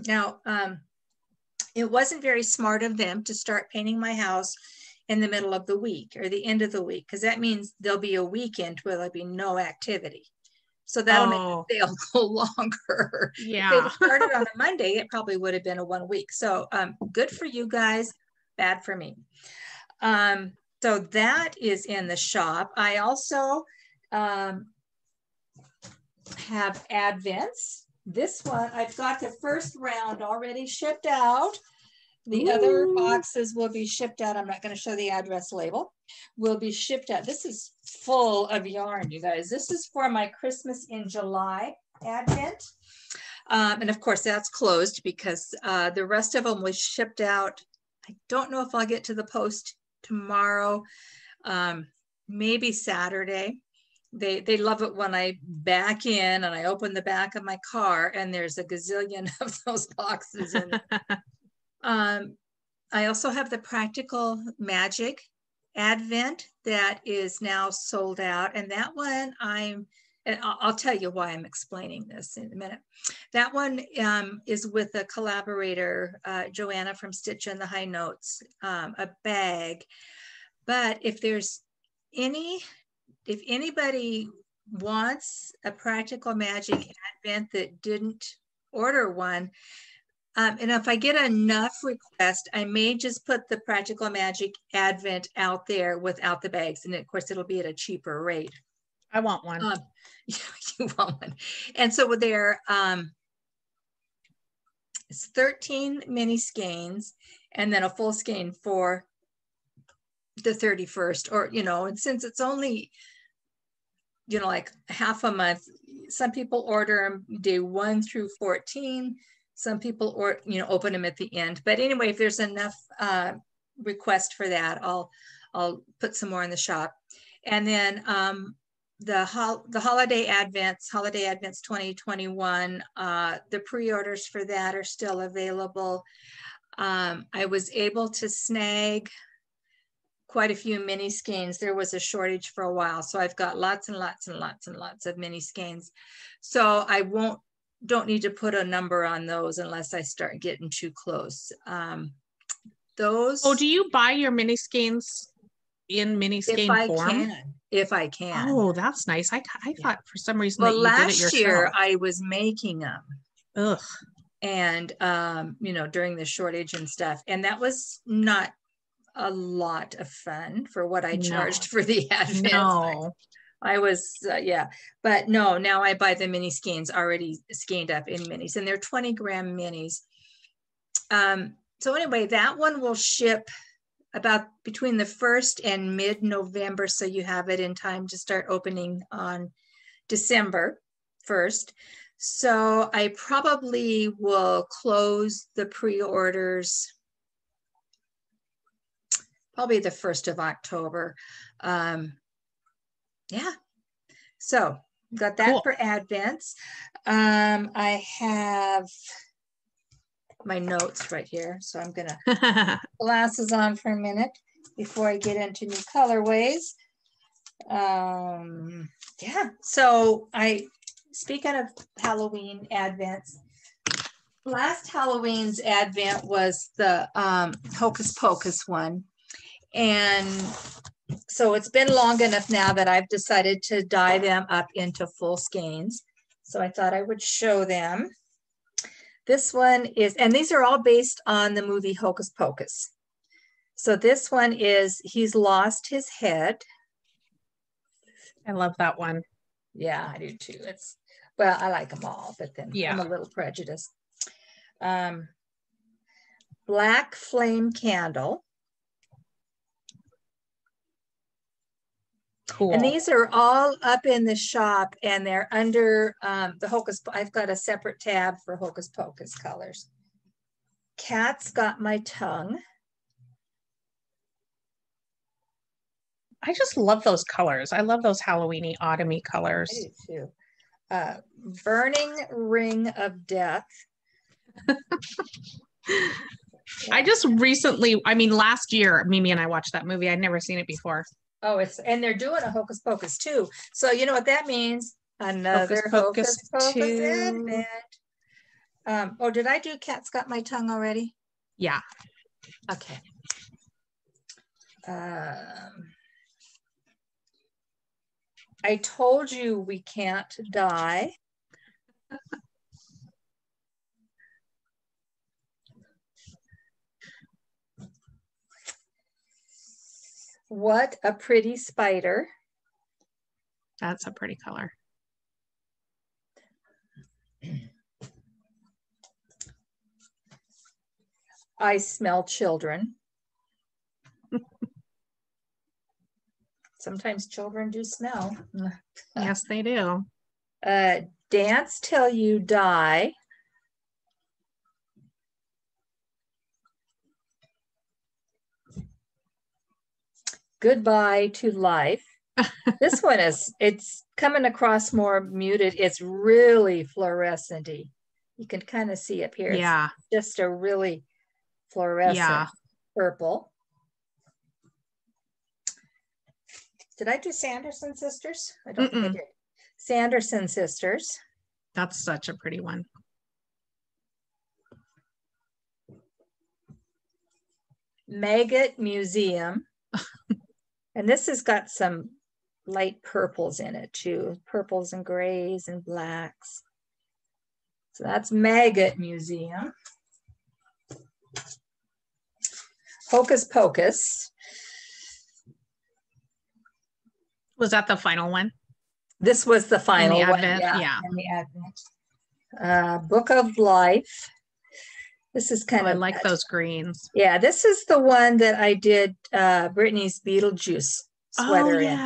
Now, it wasn't very smart of them to start painting my house in the middle of the week or the end of the week, because that means there'll be a weekend where there'll be no activity. So that'll make the sale go longer. Yeah. If they started on a Monday, it probably would have been a 1 week. So good for you guys, bad for me. So that is in the shop. I also have advents. This one, I've got the first round already shipped out. The other boxes will be shipped out. I'm not going to show the address label. Will be shipped out. This is full of yarn, you guys. This is for my Christmas in July advent. And of course, that's closed because the rest of them was shipped out. I don't know if I'll get to the post tomorrow, maybe Saturday. They love it when I back in and I open the back of my car and there's a gazillion of those boxes in it. I also have the Practical Magic Advent that is now sold out. And that one I'll tell you why I'm explaining this in a minute. That one is with a collaborator, Joanna from Stitch and the High Notes, a bag. But if anybody wants a Practical Magic Advent that didn't order one, and if I get enough requests, I may just put the Practical Magic Advent out there without the bags. And of course, it'll be at a cheaper rate. I want one. You want one. And so there, it's 13 mini skeins and then a full skein for the 31st, or, and since it's only, like half a month, some people order them day 1 through 14. Some people open them at the end. But anyway, if there's enough request for that, I'll put some more in the shop. And then the Holiday Advents 2021, the pre-orders for that are still available. I was able to snag quite a few mini skeins. There was a shortage for a while, so I've got lots and lots and lots and lots of mini skeins. So I don't need to put a number on those unless I start getting too close. Do you buy your mini skeins in mini skein form? If I can. Oh, that's nice. I thought for some reason that you did it yourself. Last year I was making them. Ugh. And during the shortage and stuff, and that was not a lot of fun for what I charged for the advent. No. I was, but no, now I buy the mini skeins already skeined up in minis, and they're 20-gram minis. So anyway, that one will ship about between the 1st and mid-November, so you have it in time to start opening on December 1st. So I probably will close the pre-orders probably the 1st of October. So got that for advents. I have my notes right here, so I'm gonna glasses on for a minute before I get into new colorways. So speaking of Halloween advents, last Halloween's advent was the Hocus Pocus one. And so it's been long enough now that I've decided to dye them up into full skeins. So I thought I would show them. This one is, and these are all based on the movie Hocus Pocus. So this one is, he's lost his head. I love that one. Yeah, I do too. It's, well, I like them all, but then I'm a little prejudiced. Black Flame Candle. Cool. And these are all up in the shop, and they're under the Hocus. I've got a separate tab for Hocus Pocus colors. Cat's Got My Tongue. I just love those colors. I love those Halloween-y, autumn-y colors. I do too. Burning Ring of Death. I just recently, I mean, last year, Mimi and I watched that movie. I'd never seen it before. Oh, and they're doing a Hocus Pocus too. So you know what that means? Another Hocus Pocus advent. Oh, did I do Cat's Got My Tongue already? Yeah. Okay. I told you we can't die. What a Pretty Spider. That's a pretty color. I Smell Children. Sometimes children do smell. Yes, they do. Dance Till You Die. Goodbye to Life. This one it's coming across more muted. It's really fluorescent-y. You can kind of see up here. Yeah. It's just a really fluorescent purple. Did I do Sanderson Sisters? I don't think I did. Sanderson Sisters. That's such a pretty one. Maggot Museum. And this has got some light purples in it too. Purples and grays and blacks. So that's Maggot Museum. Hocus Pocus. Was that the final one? This was the final one. Yeah. In the advent. Book of Life. This is kind of, I like those greens. Yeah, this is the one that I did Brittany's Beetlejuice sweater in.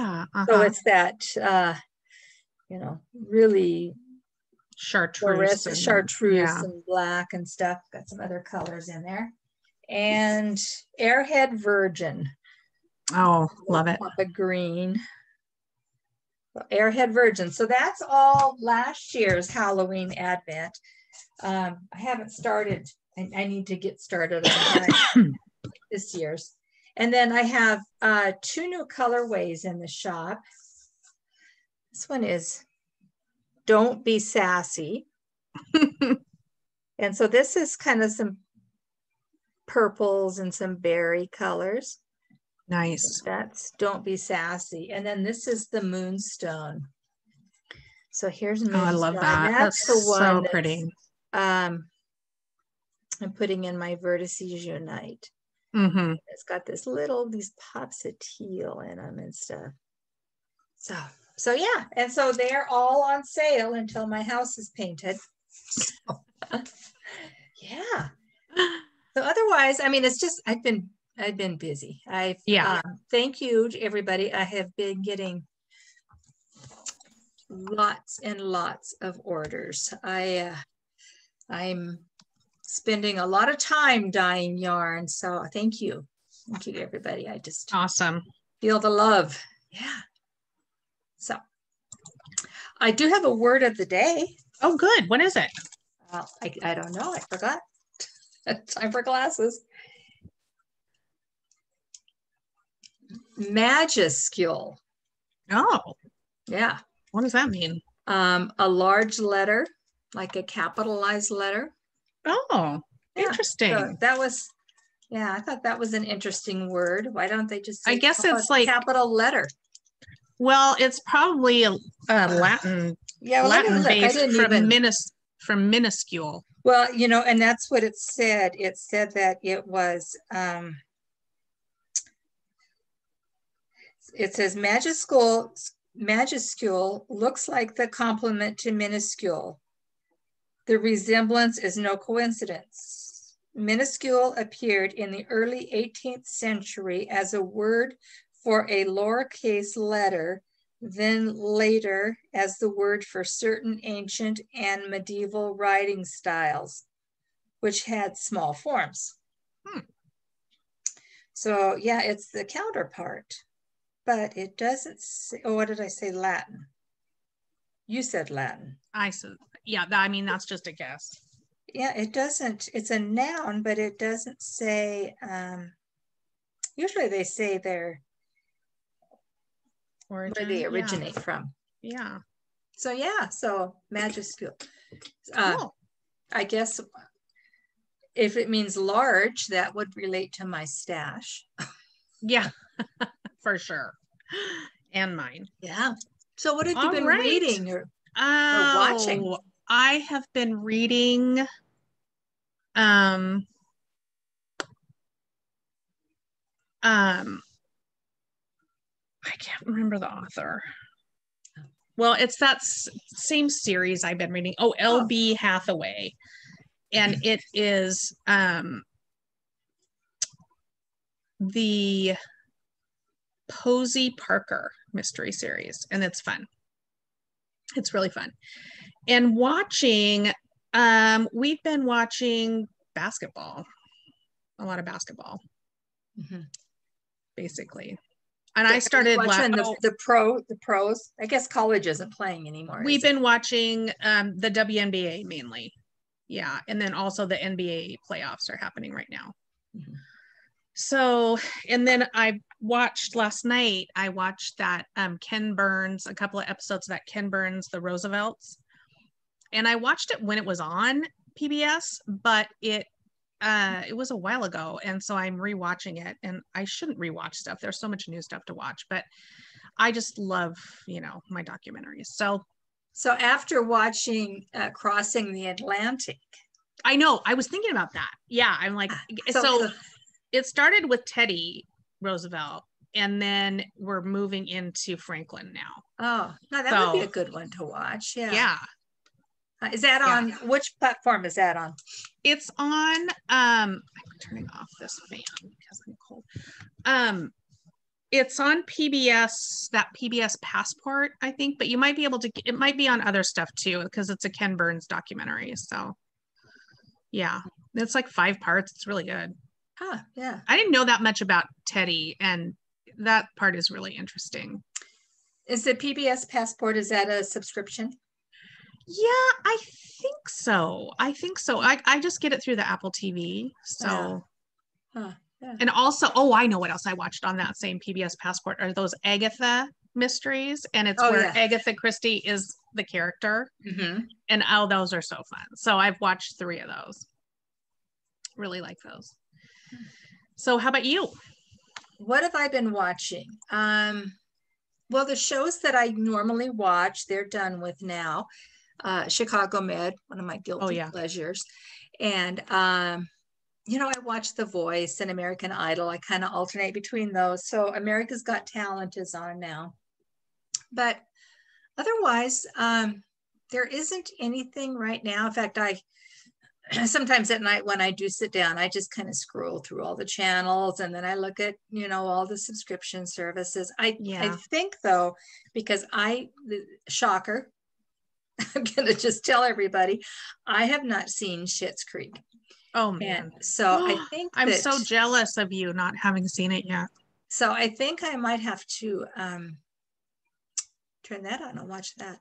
So it's that, you know, really chartreuse and black and stuff. Got some other colors in there. And Airhead Virgin. Oh, love it. A green. Airhead Virgin. So that's all last year's Halloween advent. I haven't started. I need to get started on this year's. And then I have 2 new colorways in the shop. This one is Don't Be Sassy. And so this is kind of some purples and some berry colors. Nice. That's Don't Be Sassy. And then this is the Moonstone. So here's Moonstone. Oh, I love that. That's the one so pretty. I'm putting in my Vertices Unite. It's got these pops of teal in them and stuff. So yeah, and so they're all on sale until my house is painted. So, yeah. So otherwise, I mean, it's just I've been busy. Thank you to everybody. I have been getting lots and lots of orders. I'm spending a lot of time dyeing yarn. So thank you. Thank you to everybody. I just awesome. Feel the love. Yeah. So I do have a word of the day. Oh, good. What is it? I don't know. I forgot. Time for glasses. Majuscule. Oh. Yeah. What does that mean? A large letter, like a capitalized letter. Oh, Yeah. interesting. So that was, yeah, I thought that was an interesting word. Why don't they just say I guess it's like capital letter? Well, it's probably a Latin. Yeah, well, Latin look. based I didn't even from minuscule. Well, and that's what it said. It said that it was. It says majuscule looks like the complement to minuscule. The resemblance is no coincidence. Minuscule appeared in the early 18th century as a word for a lowercase letter, then later as the word for certain ancient and medieval writing styles, which had small forms. So yeah, it's the counterpart, but it doesn't say, oh, what did I say? Latin. You said Latin. I said, yeah, I mean, that's just a guess. Yeah, it doesn't, it's a noun, but it doesn't say, usually they say they're where they originate from. Yeah. So yeah, so majuscule. Cool. I guess if it means large, that would relate to my stash. Yeah, for sure. And mine. Yeah. So what have you been reading or watching? I have been reading I can't remember the author. Well, it's that same series I've been reading. Oh, L.B. Hathaway. And it is the Posey Parker mystery series. And it's fun. It's really fun. And watching, we've been watching basketball. A lot of basketball. Basically. And I started watching the pros. I guess college isn't playing anymore. We've been watching the WNBA mainly. Yeah. And then also the NBA playoffs are happening right now. So, and then I watched last night, I watched that Ken Burns, a couple of episodes of that Ken Burns, The Roosevelts. And I watched it when it was on PBS, but it was a while ago, and so I'm rewatching it, and I shouldn't rewatch stuff. There's so much new stuff to watch, but I just love, my documentaries. So after watching Crossing the Atlantic, I know, I was thinking about that. Yeah, I'm like, so it started with Teddy Roosevelt, and then we're moving into Franklin now. Oh, no, that would be a good one to watch. Yeah. Yeah. Is that on, which platform is that on? It's on, I'm turning off this fan because I'm cold. It's on PBS, that PBS Passport, I think, but you might be able to, it might be on other stuff too, because it's a Ken Burns documentary. So yeah, it's like 5 parts. It's really good. Huh, yeah. I didn't know that much about Teddy, and that part is really interesting. Is the PBS Passport, is that a subscription? Yeah, I think so. I just get it through the Apple TV. So, yeah. And also, I know what else I watched on that same PBS Passport are those Agatha mysteries. And it's where Agatha Christie is the character. And those are so fun. So I've watched 3 of those. Really like those. So how about you? What have I been watching? Well, the shows that I normally watch, they're done with now. Chicago Med, one of my guilty pleasures. And, I watch The Voice and American Idol. I kind of alternate between those. So America's Got Talent is on now. But otherwise, there isn't anything right now. In fact, sometimes at night when I do sit down, I just kind of scroll through all the channels, and then I look at, all the subscription services. I think though, because shocker, I'm going to just tell everybody, I have not seen Schitt's Creek. Oh man. And so I think I'm so jealous of you not having seen it yet. So I think I might have to turn that on and watch that.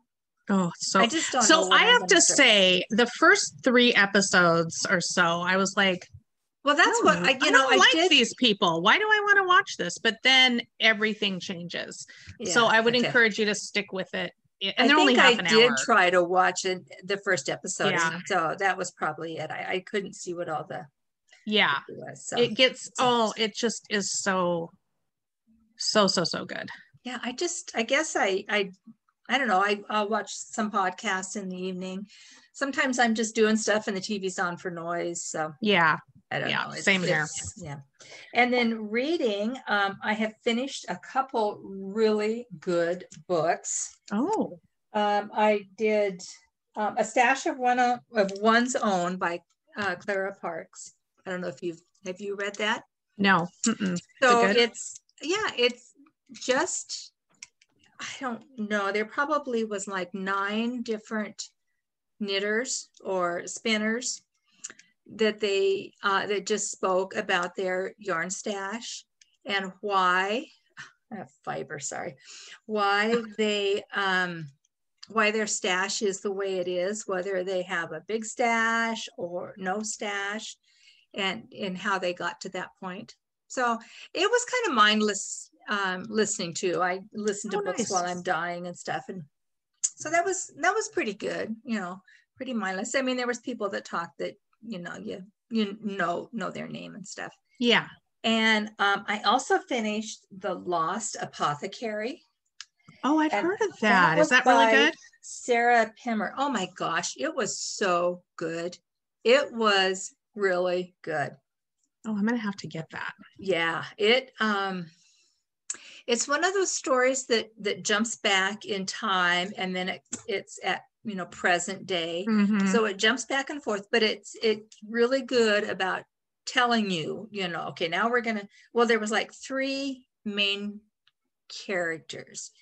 Oh, so I just don't know. So I have to say the first 3 episodes or so, I was like, well, that's what I like these people. Why do I want to watch this? But then everything changes. Yeah, so I would encourage you to stick with it and they're only half an hour. I did try to watch the first episode. Yeah. So that was probably it. I couldn't see what all the was, so. It gets it just is so good. Yeah, I guess I don't know. I'll watch some podcasts in the evening. Sometimes I'm just doing stuff and the TV's on for noise. So yeah, I don't know. Same here. Yeah. And then reading, I have finished a couple really good books. Oh. I did A Stash of One's Own by Clara Parks. I don't know if have you read that? No. So it's just, I don't know. There probably was like 9 different knitters or spinners that that just spoke about their yarn stash and why why their stash is the way it is, whether they have a big stash or no stash, and how they got to that point. So it was kind of mindless listening to. I listen to books while I'm dying and stuff, and so that was pretty good, pretty mindless. I mean, there was people that talked that you know their name and stuff. Yeah. And I also finished The Lost Apothecary. Oh, I've heard of that. Is that really good? Sarah Pimmer. Oh my gosh, it was so good. It was really good. Oh, I'm gonna have to get that. Yeah, it's one of those stories that jumps back in time, and then it's at present day. Mm-hmm. So it jumps back and forth, but it's really good about telling you, okay, now we're gonna. Well, there was like 3 main characters,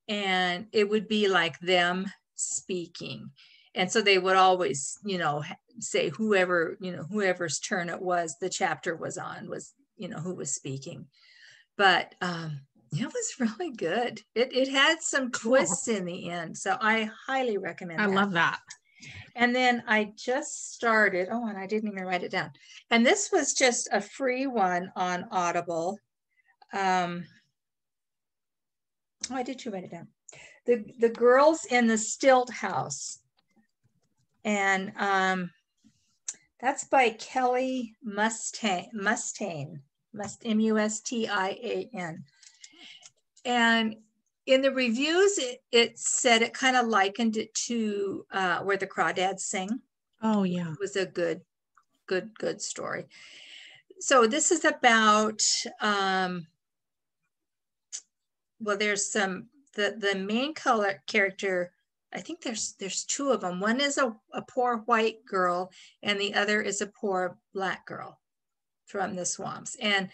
and it would be like them speaking, and so they would always say whoever's turn it was the chapter was on was who was speaking. But it was really good. It had some twists in the end, so I highly recommend it. I love that. And then I just started, and I didn't even write it down, and this was just a free one on Audible. Why did you write it down? The Girls in the Stilt House. And that's by Kelly Mustian, Mustian. And in the reviews, it said it kind of likened it to Where the Crawdads Sing. Oh, yeah. It was a good story. So this is about, there's the main character, I think there's 2 of them. One is a poor white girl, and the other is a poor black girl from the swamps. And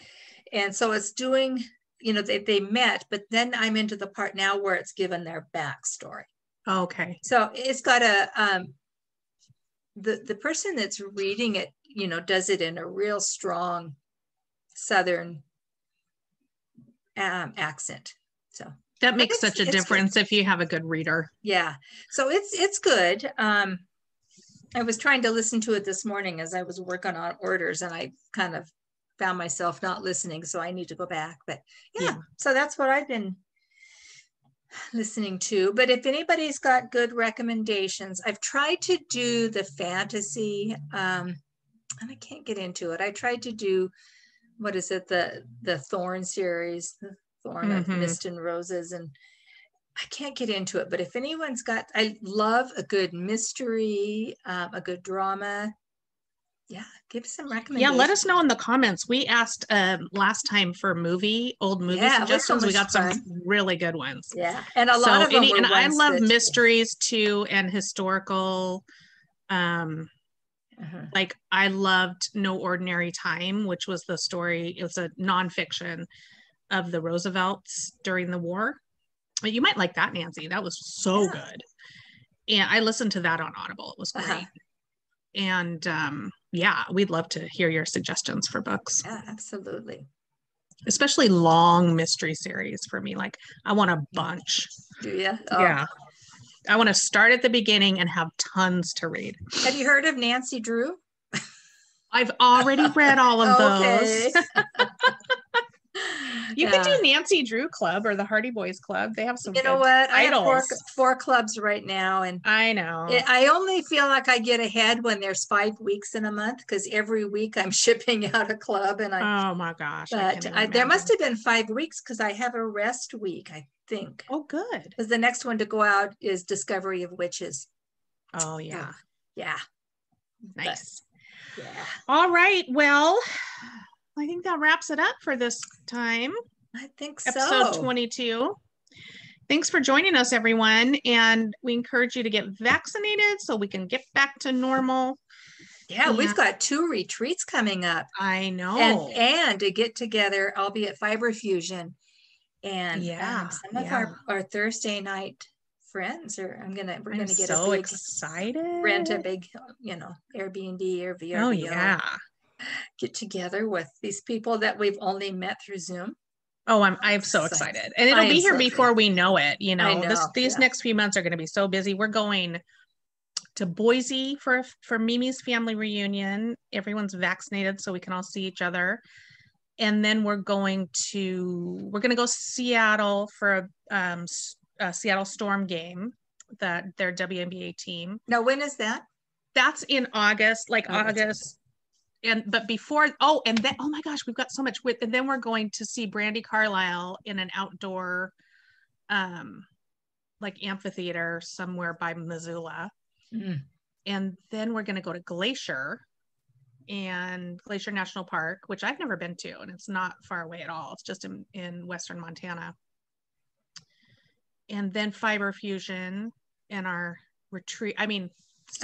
so it's doing, they met, but then I'm into the part now where it's given their backstory. Okay. So it's got the person that's reading it, does it in a real strong Southern accent. So that makes such a difference if you have a good reader. Yeah. So it's good. I was trying to listen to it this morning as I was working on orders, and I kind of found myself not listening. So I need to go back, but yeah. So that's what I've been listening to. But if anybody's got good recommendations, I've tried to do the fantasy, and I can't get into it. I tried to do, what is it? The Thorn series, the Thorn of Mist and Roses, and I can't get into it. But if anyone's got, I love a good mystery, a good drama. Yeah, give some recommendations. Yeah, let us know in the comments. We asked last time for old movie suggestions. We got some really good ones. Yeah, and a lot of them were I love mysteries too, and historical. Like I loved No Ordinary Time, which was the story. It was a nonfiction of the Roosevelts during the war. You might like that, Nancy. That was so good. And I listened to that on Audible. It was great. And we'd love to hear your suggestions for books. Yeah, absolutely. Especially long mystery series for me. Like I want a bunch. Do you? Oh. Yeah. I want to start at the beginning and have tons to read. Have you heard of Nancy Drew? I've already read all of those. You could do Nancy Drew Club or the Hardy Boys Club. They have some You know good what? I have titles. four clubs right now, and I know. I only feel like I get ahead when there's 5 weeks in a month, because every week I'm shipping out a club, and Oh my gosh. but there must have been 5 weeks, because I have a rest week, I think. Oh, good. Because the next one to go out is Discovery of Witches. Oh yeah. Yeah. Nice. But, yeah. All right. Well, I think that wraps it up for this time. I think so. Episode 22. Thanks for joining us, everyone. And we encourage you to get vaccinated so we can get back to normal. Yeah, we've got 2 retreats coming up. I know. And to get together, I'll be at Fiber Fusion. And some of our Thursday night friends are, we're gonna get so excited. Rent a big, Airbnb or VRBO. Oh yeah. Get together with these people that we've only met through Zoom. Oh, I'm so excited. And it'll be here before we know it. These next few months are going to be so busy. We're going to Boise for Mimi's family reunion. Everyone's vaccinated so we can all see each other. And then we're going to go Seattle for a Seattle Storm game, their WNBA team. Now, when is that? That's in August, August. But before, and then, oh my gosh, we've got so much and then we're going to see Brandi Carlile in an outdoor, amphitheater somewhere by Missoula. Mm. And then we're going to go to Glacier National Park, which I've never been to, and it's not far away at all. It's just in Western Montana. And then Fiber Fusion and our retreat. I mean,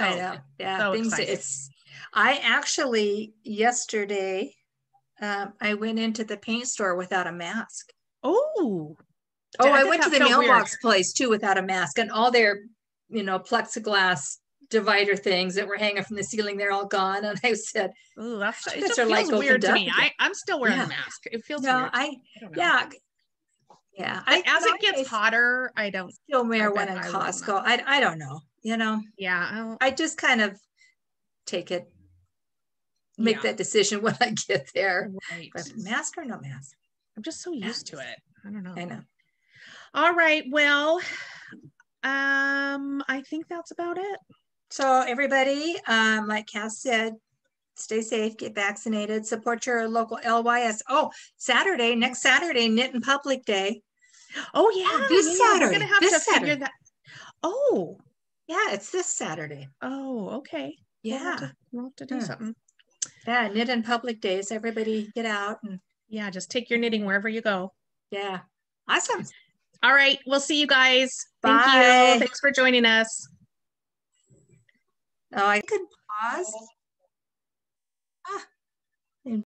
I know. Yeah. So exciting. I actually, yesterday, I went into the paint store without a mask. Oh, I went to the mailbox place too without a mask, and all their, plexiglass divider things that were hanging from the ceiling, they're all gone. And I said, "Ooh, it just feels weird to me." I'm still wearing the mask. It feels weird. I don't know. Yeah. As it gets hotter, I don't still wear one in Costco. I don't know. Yeah. I just kind of make that decision when I get there. Right. But mask or no mask? I'm just so used to it. I don't know. I know. All right. Well, I think that's about it. So everybody, like Cass said, stay safe, get vaccinated, support your local LYS. Oh, next Saturday, Knit in Public Day. Oh yeah. This Saturday. We're gonna have to figure that. Oh. Yeah, it's this Saturday. Oh, okay. Yeah. We'll have to do something. Yeah, Knit in Public Days. Everybody get out and just take your knitting wherever you go. Yeah. Awesome. All right. We'll see you guys. Bye. Thank you. Thanks for joining us. Oh, I could pause.